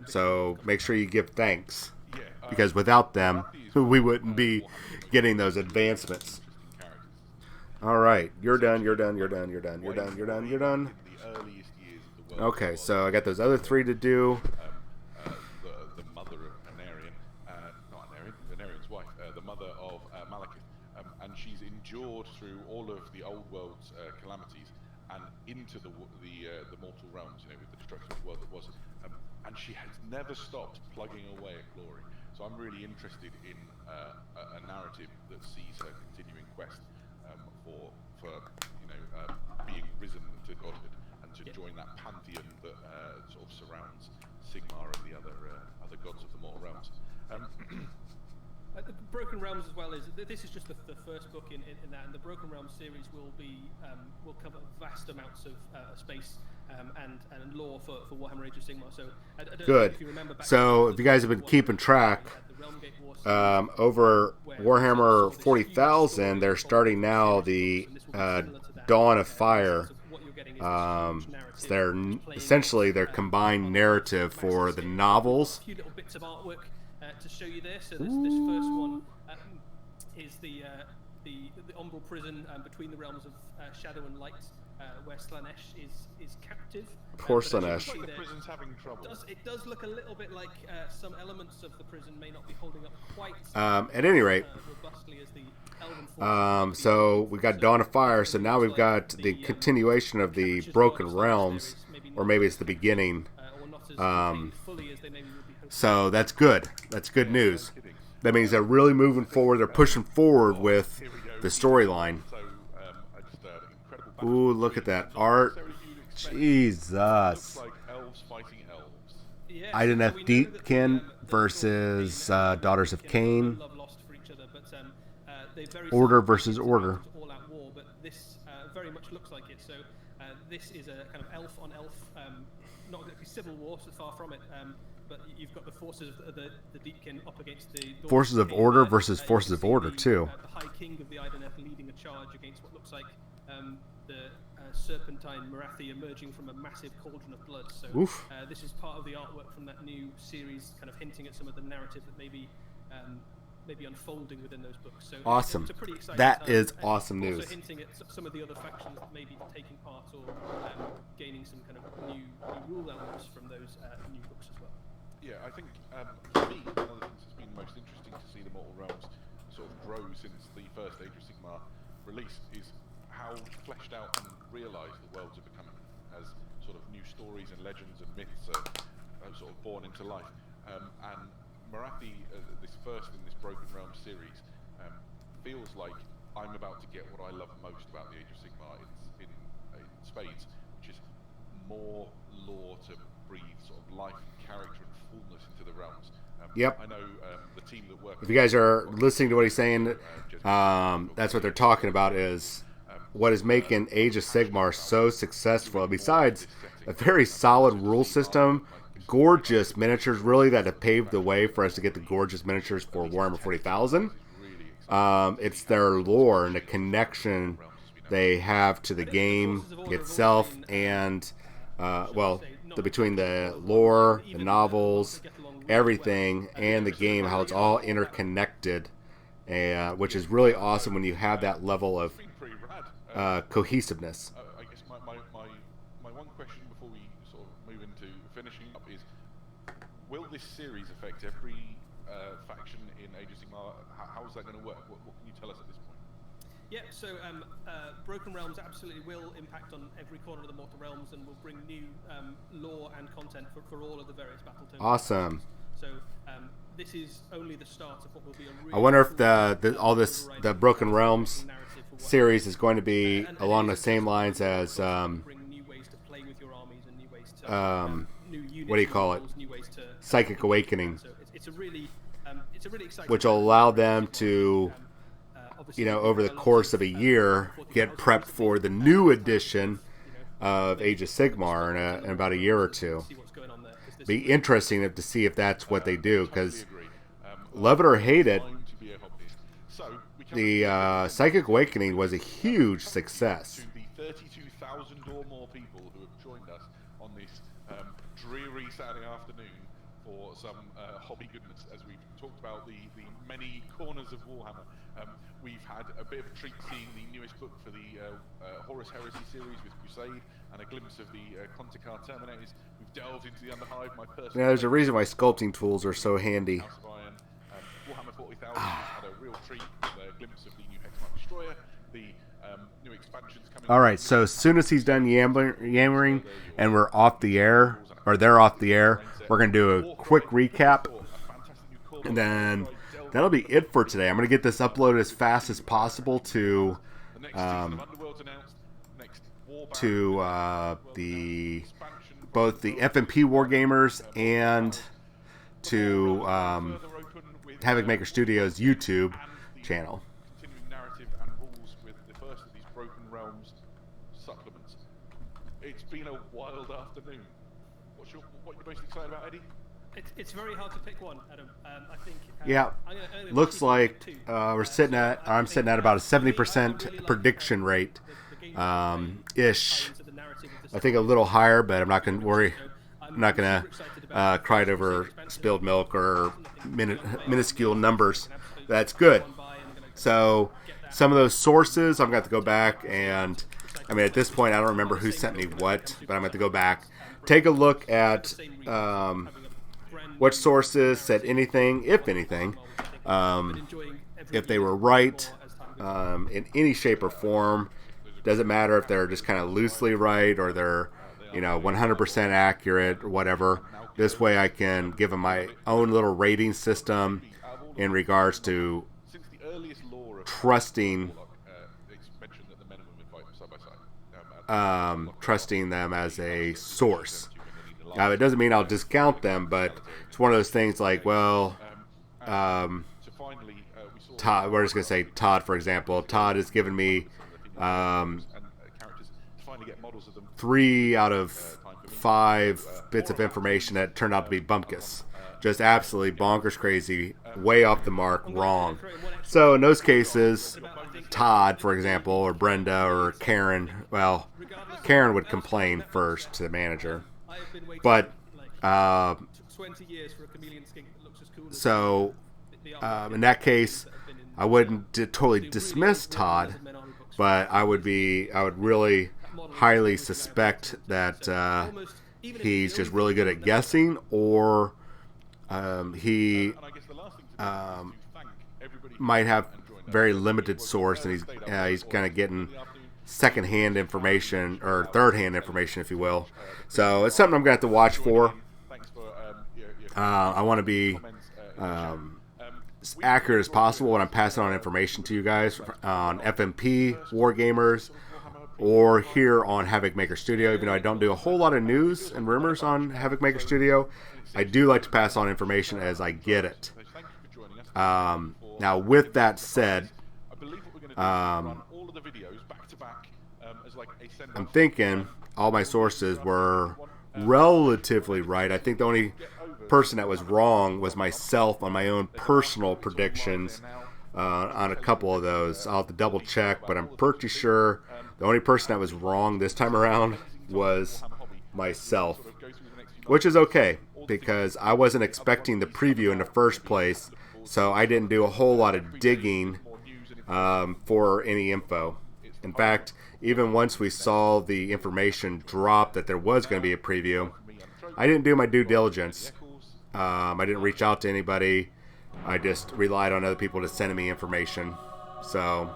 So make sure you give thanks, because without them, we wouldn't be getting those advancements. All right, you're done. You're done. You're done. You're done. You're done. You're done. You're done. Okay, so I got those other 3 to do. The mother of Anarion, not Anarion, Anarion's wife, the mother of Malekith, and she's endured through all of the old world's calamities and into the mortal realms, with the destruction of the world that was, and she has never stopped plugging away at glory. So I'm really interested in a narrative that sees her continuing quest for being risen to godhood and to join that pantheon that sort of surrounds Sigmar and the other gods of the mortal realms. The Broken Realms as well this is just the first book in that, and the Broken Realms series will cover vast amounts of space and lore for Warhammer Age of Sigmar. So I don't know Good. if you remember back So to if you guys have been keeping track, the Realmgate War series, over Warhammer 40,000, they're starting now the Dawn of Fire. So they're essentially their combined narrative for the novels. A few little bits of artwork to show you there. So this first one is the Umbral prison between the realms of Shadow and Light, where Slaanesh is captive. Poor But as you can Slaanesh. see The there, prison's having trouble. it does look a little bit like some elements of the prison may not be holding up quite At any rate, robustly as the Elven forces. so we've got Dawn of Fire, so now we've got the continuation of the Broken Realms, or maybe it's the beginning. Or not as contained fully as they maybe would be hoping. So that's good. That's good news. That means they're really moving forward. They're pushing forward with the storyline. So incredible battle. Ooh, look at that art. Jesus. Looks like elves fighting elves. Yeah, Ideneth so we know that Deepkin the versus Daughters Daughters of Cain. love lost for each other, but they very Order seldom versus get Order. to all-out war, but this very much looks like it. So this is a kind of elf on elf, not exactly civil war, so far from it. But you've got the forces of the Deepkin up against the Daughters Forces of Cain Order there. versus You Forces can of see Order, the, too. The High King of the Ideneth leading a charge against what looks like the Serpentine Marathi emerging from a massive cauldron of blood. So Oof. this is part of the artwork from that new series, kind of hinting at some of the narrative that maybe unfolding within those books. So Awesome. It's a pretty exciting That time, is and awesome also news. hinting at some of the other factions that may be taking part or gaining some kind of new rule elements from those new books as well. Yeah, I think for me, one of the things that's been most interesting to see the Mortal Realms sort of grow since the first Age of Sigmar release is how fleshed out and realised the worlds are becoming as sort of new stories and legends and myths are sort of born into life. And Marathi, this first in this Broken Realms series, feels like I'm about to get what I love most about the Age of Sigmar in spades, which is more lore to breathe sort of life and character and fullness into the realms. Yep. I know the team that work. If you guys are listening to what he's saying, that's what they're talking about is what is making Age of Sigmar so successful. Besides a very solid rule system, gorgeous miniatures, really that have paved the way for us to get the gorgeous miniatures for Warhammer 40,000. It's their lore and the connection they have to the game itself, and between the lore, the novels, everything, and the game, how it's all interconnected, which is really awesome when you have that level of Pretty rad. cohesiveness. I guess my one question before we sort of move into finishing up is, will this series affect every faction in Age of Sigmar? How is that going to work? What can you tell us at this point? Yeah, so Broken Realms absolutely will impact on every corner of the Mortal Realms and will bring new lore and content for all of the various battle tomes. Awesome. So this is only the start of what will be a really I wonder if cool all this overriding the Broken Realms narrative for what- series is going to be And along it the is same just lines really as cool to bring new ways to play with your armies and new ways to new units, what do you new call it? rules, new ways to Psychic Awakening, So it's a really exciting which will allow them to, over the course of a year, get prepped for the new edition of Age of Sigmar in about a year or two. see what's going on there. 'Cause this Be interesting to see if that's what they do, because Totally agree. love it or hate it, Time to be a hobbyist. So we come the Psychic Awakening was a huge success. to the 32,000 or more people who have joined us on this dreary Saturday afternoon for some hobby goodness, as we've talked about the many corners of Warhammer. We've had a bit of a treat seeing the newest book for the Horus Heresy series with Crusade and a glimpse of the Contikar Terminators. We've delved into the Underhive, my personal There's a reason why sculpting tools are so handy. House of Iron. Warhammer 40,000 had a real treat with a glimpse of the new Hexmark Destroyer, the new expansions coming. All right, so as soon as he's done yammering and we're off the air, or they're off the air, We're going to do a quick recap, and then that'll be it for today. I'm going to get this uploaded as fast as possible to the both the FMP Wargamers and to Havoc Maker Studios YouTube channel. Continuing narrative and rules with the first of these Broken Realms supplements. It's been a wild afternoon. What you're most excited about, Eddie? It's very hard to pick one, Adam. I think. Yeah, looks like I'm sitting at about a 70% prediction rate, ish. I think a little higher, but I'm not going to worry. I'm not going to cry over spilled milk or minuscule numbers. That's good. So some of those sources, I'm going to have to go back and, I mean, at this point, I don't remember who sent me what, but I'm going to have to go back, take a look at which sources said anything, if anything, if they were right in any shape or form. Doesn't matter if they're just kind of loosely right or they're, 100% accurate or whatever. This way I can give them my own little rating system in regards to trusting trusting them as a source. It doesn't mean I'll discount them, but it's one of those things like, well, Todd, we're just going to say Todd, for example. Todd has given me 3 out of 5 bits of information that turned out to be bumpkus. Just absolutely bonkers crazy, way off the mark, wrong. So in those cases, Todd, for example, or Brenda or Karen, well, Karen would complain first to the manager. But, so, in that case, I wouldn't totally dismiss Todd, but I would really highly suspect that he's just really good at guessing, or he might have very limited source, and he's kind of getting second-hand information, or third-hand information, if you will. So it's something I'm going to have to watch for. I want to be as accurate as possible when I'm passing on information to you guys on FMP, Wargamers, or here on Havoc Maker Studio. Even though I don't do a whole lot of news and rumors on Havoc Maker Studio, I do like to pass on information as I get it. Now, with that said, I'm thinking all my sources were relatively right. I think the only person that was wrong was myself on my own personal predictions on a couple of those. I'll have to double check, but I'm pretty sure the only person that was wrong this time around was myself, which is okay because I wasn't expecting the preview in the first place, so I didn't do a whole lot of digging for any info. In fact, even once we saw the information drop that there was going to be a preview, I didn't do my due diligence. I didn't reach out to anybody. I just relied on other people to send me information. So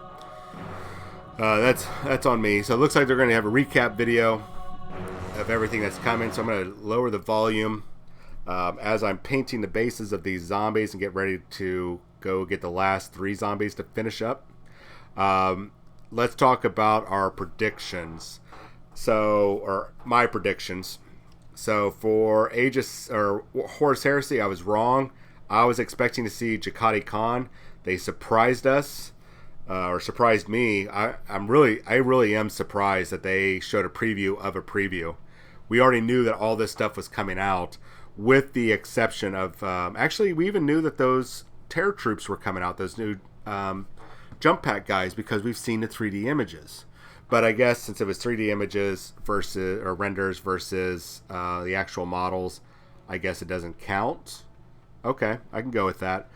that's on me. So it looks like they're going to have a recap video of everything that's coming. So I'm going to lower the volume as I'm painting the bases of these zombies and get ready to go get the last 3 zombies to finish up. Let's talk about our predictions. Or my predictions. So for Aegis or Horus Heresy, I was wrong. I was expecting to see Jakati Khan. They surprised us, or surprised me. I really am surprised that they showed a preview of a preview. We already knew that all this stuff was coming out, with the exception of actually we even knew that those Terror Troops were coming out. Those new jump pack guys, because we've seen the 3D images. But I guess since it was 3D images versus, or renders versus the actual models, I guess it doesn't count. Okay, I can go with that.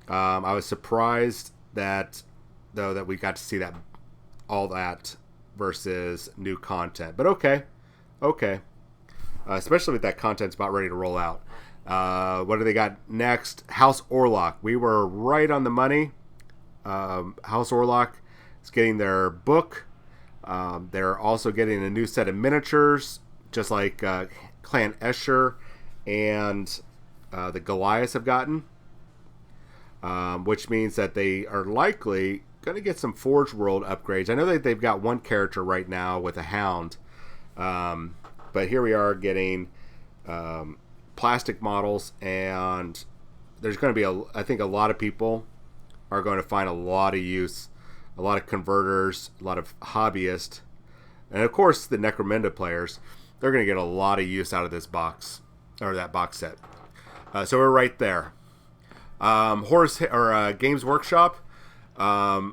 I was surprised that we got to see all that versus new content. But okay. Especially with that content's about ready to roll out. What do they got next? House Orlok. We were right on the money. House Orlok is getting their book. They're also getting a new set of miniatures, just like Clan Escher and the Goliaths have gotten, which means that they are likely going to get some Forge World upgrades. I know that they've got one character right now with a Hound, but here we are getting plastic models, and there's going to be I think a lot of people are going to find a lot of use, a lot of converters, a lot of hobbyists, and of course the Necromunda players. They're going to get a lot of use out of this box, or that box set. So we're right there. Games Workshop. I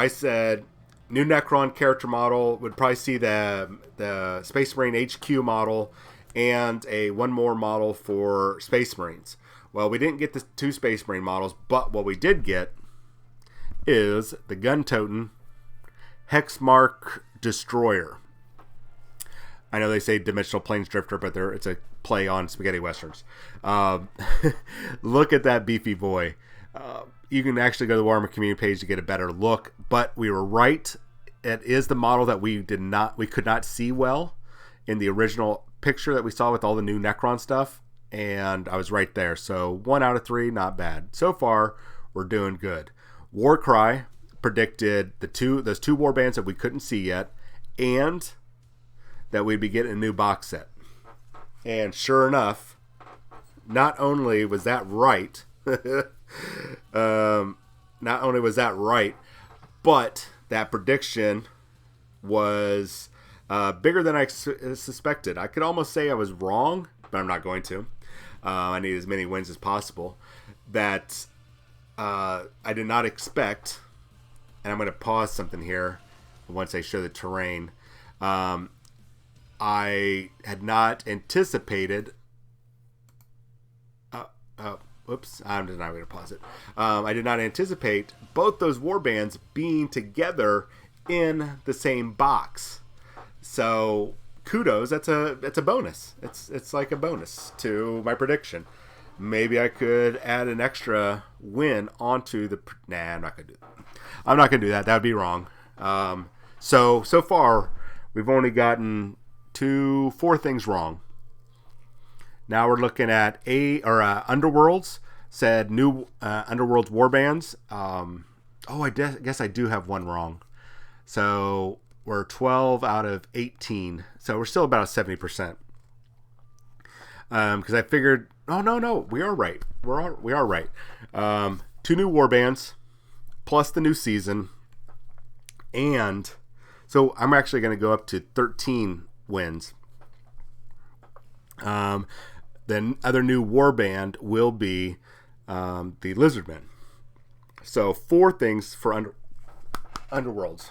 said new Necron character model, would probably see the Space Marine HQ model and one more model for Space Marines. Well, we didn't get the 2 Space Marine models, but what we did get is the gun-toting Hexmark Destroyer. I know they say Dimensional Planes Drifter, but it's a play on spaghetti westerns. Look at that beefy boy. You can actually go to the Warhammer community page to get a better look, but we were right. It is the model that we could not see well in the original picture that we saw with all the new Necron stuff, and I was right there. So 1 out of 3, not bad. So far, we're doing good. Warcry predicted those 2 warbands that we couldn't see yet, and that we'd be getting a new box set. And sure enough, not only was that right, but that prediction was bigger than I suspected. I could almost say I was wrong, but I'm not going to. I need as many wins as possible. That I did not expect, and I'm going to pause something here once I show the terrain. I had not anticipated. Oops, I'm just not going to pause it. I did not anticipate both those warbands being together in the same box. So kudos. That's a bonus. It's like a bonus to my prediction. Maybe I could add an extra win onto the. Nah, I'm not going to do that. I'm not going to do that. That would be wrong. So far, we've only gotten 4 things wrong. Now we're looking at Underworlds. Said new Underworlds warbands. I guess I do have one wrong. So we're 12 out of 18. So we're still about 70%. Because I figured, no, we are right. We are right. 2 new warbands, plus the new season, and so I'm actually going to go up to 13 wins. The other new warband will be the Lizardmen. So 4 things for Underworlds.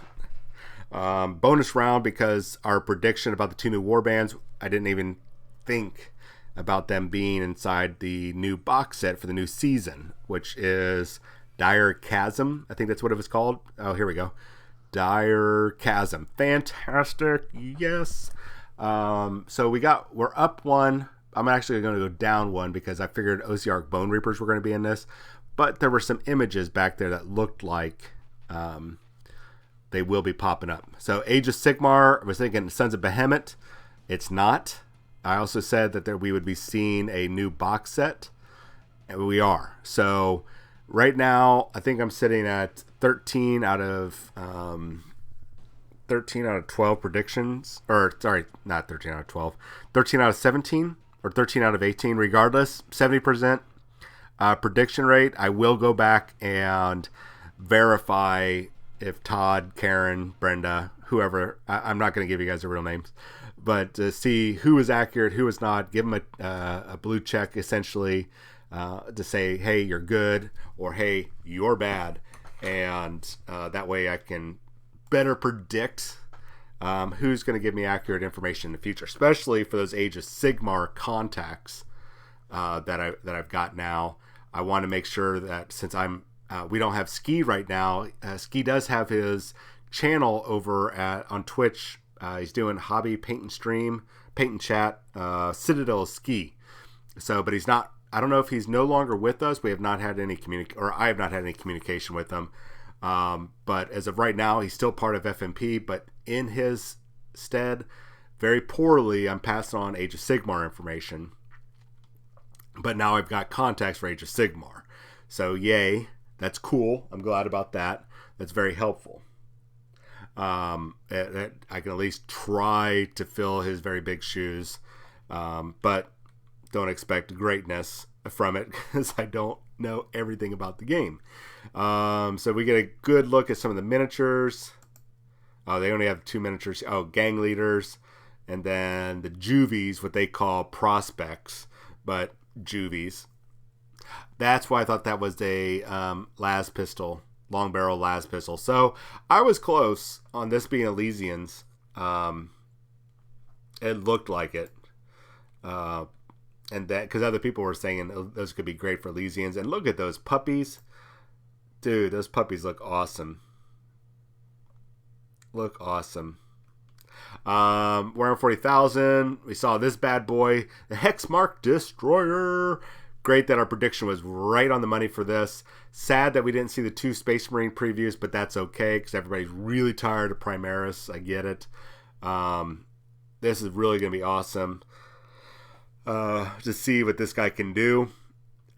Bonus round, because our prediction about the 2 new warbands, I didn't even think about them being inside the new box set for the new season, which is Dire Chasm. I think that's what it was called. Oh, here we go. Dire Chasm. Fantastic. Yes. So we're up 1. I'm actually going to go down 1 because I figured OCR Bone Reapers were going to be in this, but there were some images back there that looked like they will be popping up. So Age of Sigmar, I was thinking Sons of Behemoth. It's not. I also said that we would be seeing a new box set, and we are. So right now, I think I'm sitting at 13 out of 12 predictions, or sorry, not 13 out of 12, 13 out of 17, or 13 out of 18. Regardless, 70% prediction rate. I will go back and verify if Todd, Karen, Brenda, whoever, I'm not going to give you guys their real names, but to see who is accurate, who is not, give them a blue check, essentially, to say, hey, you're good, or hey, you're bad. And that way I can better predict who's going to give me accurate information in the future, especially for those Age of Sigmar contacts that I've got now. I want to make sure that since we don't have Ski right now, Ski does have his channel over on Twitch. He's doing hobby paint and stream, paint and chat, Citadel Ski. So, but he's not. I don't know if he's no longer with us. We have not had any I have not had any communication with him. But as of right now, he's still part of FMP. But in his stead, very poorly, I'm passing on Age of Sigmar information. but now I've got context for Age of Sigmar. So yay, that's cool. I'm glad about that. That's very helpful. I can at least try to fill his very big shoes, but don't expect greatness from it because I don't know everything about the game. So we get a good look at some of the miniatures. Oh, they only have 2 miniatures. Oh, gang leaders, and then the juvies, what they call prospects, but juvies. That's why I thought that was a las pistol, long barrel las pistol. So I was close on this being Elysians. It looked like it. And that, because other people were saying those could be great for Elysians. And look at those puppies. Dude, those puppies look awesome. Look awesome. Warhammer 40,000. We saw this bad boy, the Hexmark Destroyer. Great that our prediction was right on the money for this. Sad that we didn't see the 2 Space Marine previews, but that's okay because everybody's really tired of Primaris. I get it. This is really going to be awesome to see what this guy can do.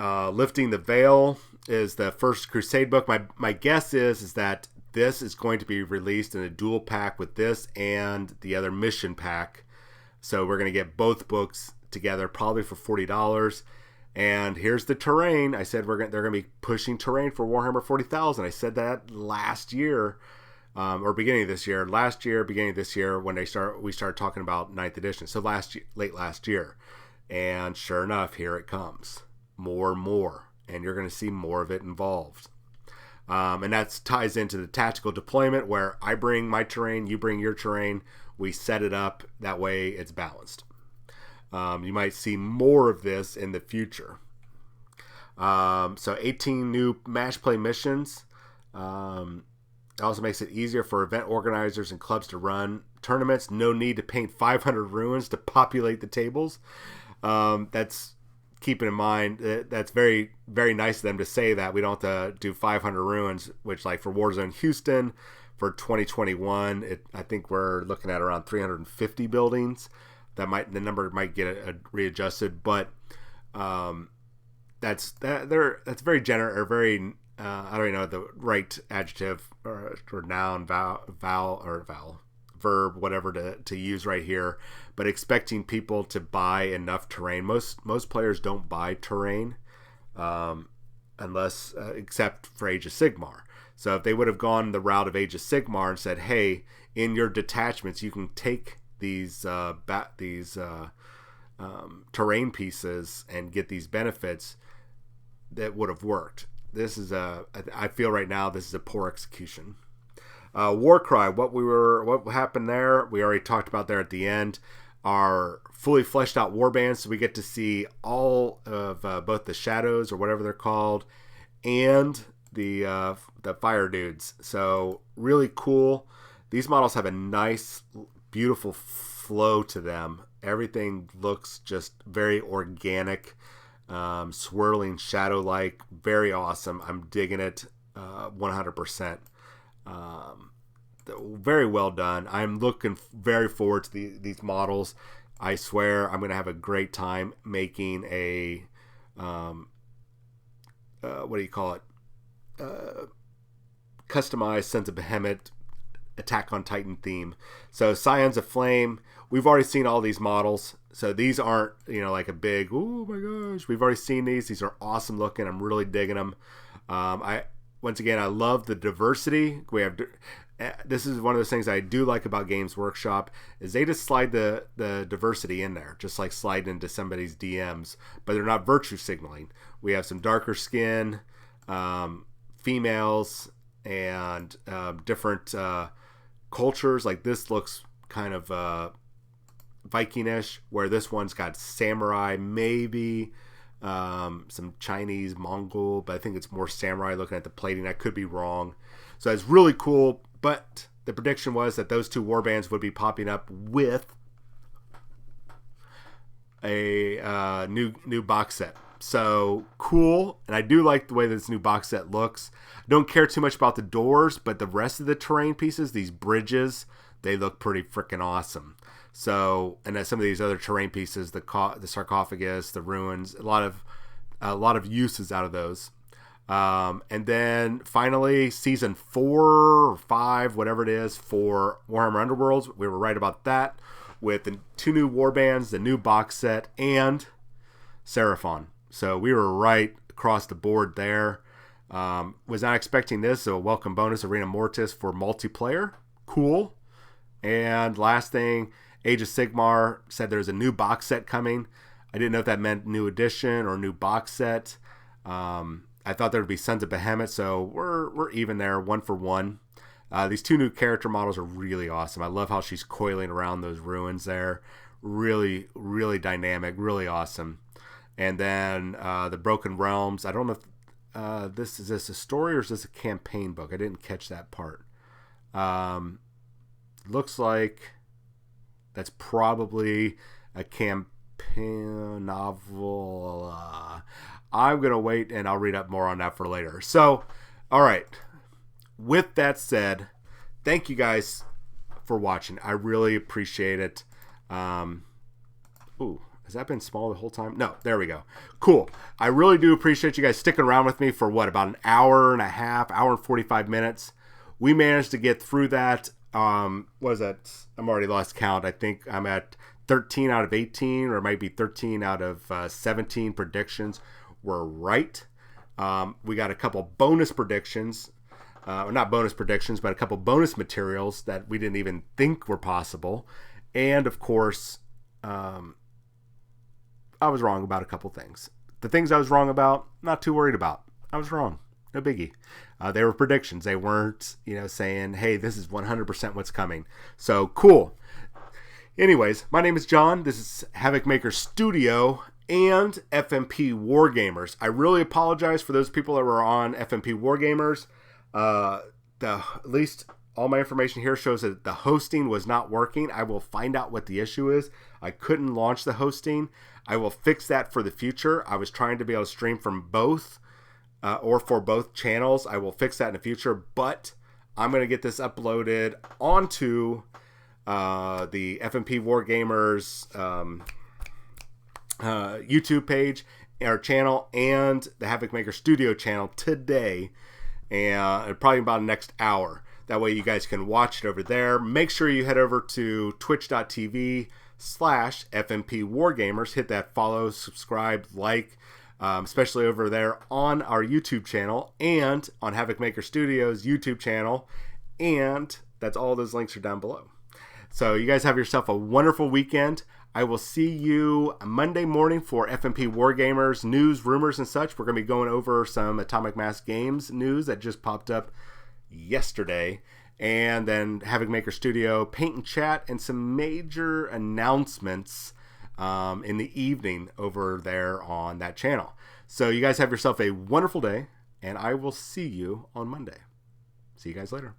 Lifting the Veil is the first Crusade book. My guess is that this is going to be released in a dual pack with this and the other mission pack. So we're going to get both books together probably for $40. And here's the terrain. I said they're going to be pushing terrain for Warhammer 40,000. I said that last year, or beginning of this year. Beginning of this year when we started talking about 9th edition. So late last year. And sure enough, here it comes. More and more. And you're going to see more of it involved. And that ties into the tactical deployment where I bring my terrain, you bring your terrain. We set it up. That way it's balanced. You might see more of this in the future. So 18 new match play missions. It also makes it easier for event organizers and clubs to run tournaments. No need to paint 500 ruins to populate the tables. That's keeping in mind that's very, very nice of them to say that. We don't have to do 500 ruins, which like for Warzone Houston for 2021, I think we're looking at around 350 buildings. The number might get readjusted, but that's very generous or very I don't even know the right adjective or noun, verb, whatever to use right here. But expecting people to buy enough terrain. Most players don't buy terrain unless except for Age of Sigmar. So if they would have gone the route of Age of Sigmar and said, hey, in your detachments you can take these terrain pieces and get these benefits, that would have worked. I feel right now this is a poor execution. Warcry, what happened there? We already talked about there at the end. Our fully fleshed out warbands, so we get to see all of both the shadows or whatever they're called, and the fire dudes. So really cool. These models have a nice, beautiful flow to them. Everything looks just very organic, swirling shadow-like, very awesome. I'm digging it 100%. Very well done. I'm looking very forward to these models. I swear I'm going to have a great time making a what do you call it? Customized Sons of Behemoth Attack on Titan theme. So Scions of Flame, we've already seen all these models. So these aren't, like a big, oh my gosh, we've already seen these. These are awesome looking. I'm really digging them. Once again, I love the diversity. This is one of those things I do like about Games Workshop is they just slide the diversity in there, just like slide into somebody's DMs, but they're not virtue signaling. We have some darker skin, females, and different cultures. Like this looks kind of Vikingish, where this one's got samurai, maybe some Chinese, Mongol, but I think it's more samurai looking at the plating. I could be wrong. So it's really cool, but the prediction was that those 2 warbands would be popping up with a new box set. So cool, and I do like the way this new box set looks. Don't care too much about the doors, but the rest of the terrain pieces, these bridges, they look pretty freaking awesome. So, and then some of these other terrain pieces, the sarcophagus, the ruins, a lot of uses out of those. And then finally, season 4 or 5, whatever it is, for Warhammer Underworlds, we were right about that, with the 2 new warbands, the new box set, and Seraphon. So we were right across the board there. Was not expecting this, so a welcome bonus, Arena Mortis for multiplayer. Cool. And last thing, Age of Sigmar said there's a new box set coming. I didn't know if that meant new edition or new box set. I thought there would be Sons of Behemoth, so we're even there, 1 for 1. These 2 new character models are really awesome. I love how she's coiling around those ruins there. Really, really dynamic, really awesome. And then the Broken Realms. I don't know if is this a story or is this a campaign book? I didn't catch that part. Looks like that's probably a campaign novel. I'm going to wait and I'll read up more on that for later. So, all right. With that said, thank you guys for watching. I really appreciate it. Ooh, has that been small the whole time? No, there we go. Cool. I really do appreciate you guys sticking around with me for about an hour and a half, hour and 45 minutes. We managed to get through that. What is that? I'm already lost count. I think I'm at 13 out of 18, or it might be 13 out of 17 predictions were right. We got a couple bonus predictions. Not bonus predictions, but a couple bonus materials that we didn't even think were possible. And of course, I was wrong about a couple things. The things I was wrong about, not too worried about. I was wrong. No biggie. They were predictions. They weren't, saying, hey, this is 100% what's coming. So cool. Anyways, my name is John. This is Havoc Maker Studio and FMP Wargamers. I really apologize for those people that were on FMP Wargamers. At least all my information here shows that the hosting was not working. I will find out what the issue is. I couldn't launch the hosting. I will fix that for the future. I was trying to be able to stream from both or for both channels. I will fix that in the future, but I'm going to get this uploaded onto the FMP Wargamers YouTube page, our channel, and the Havoc Maker Studio channel today, and probably about the next hour. That way you guys can watch it over there. Make sure you head over to twitch.tv/FMP Wargamers. Hit that follow, subscribe, like, especially over there on our YouTube channel and on Havoc Maker Studios YouTube channel. And that's all those links are down below. So you guys have yourself a wonderful weekend. I will see you Monday morning for FMP Wargamers news, rumors, and such. We're going to be going over some Atomic Mass Games news that just popped up yesterday. And then Havoc Maker Studio paint and chat and some major announcements in the evening over there on that channel. So you guys have yourself a wonderful day, and I will see you on Monday. See you guys later.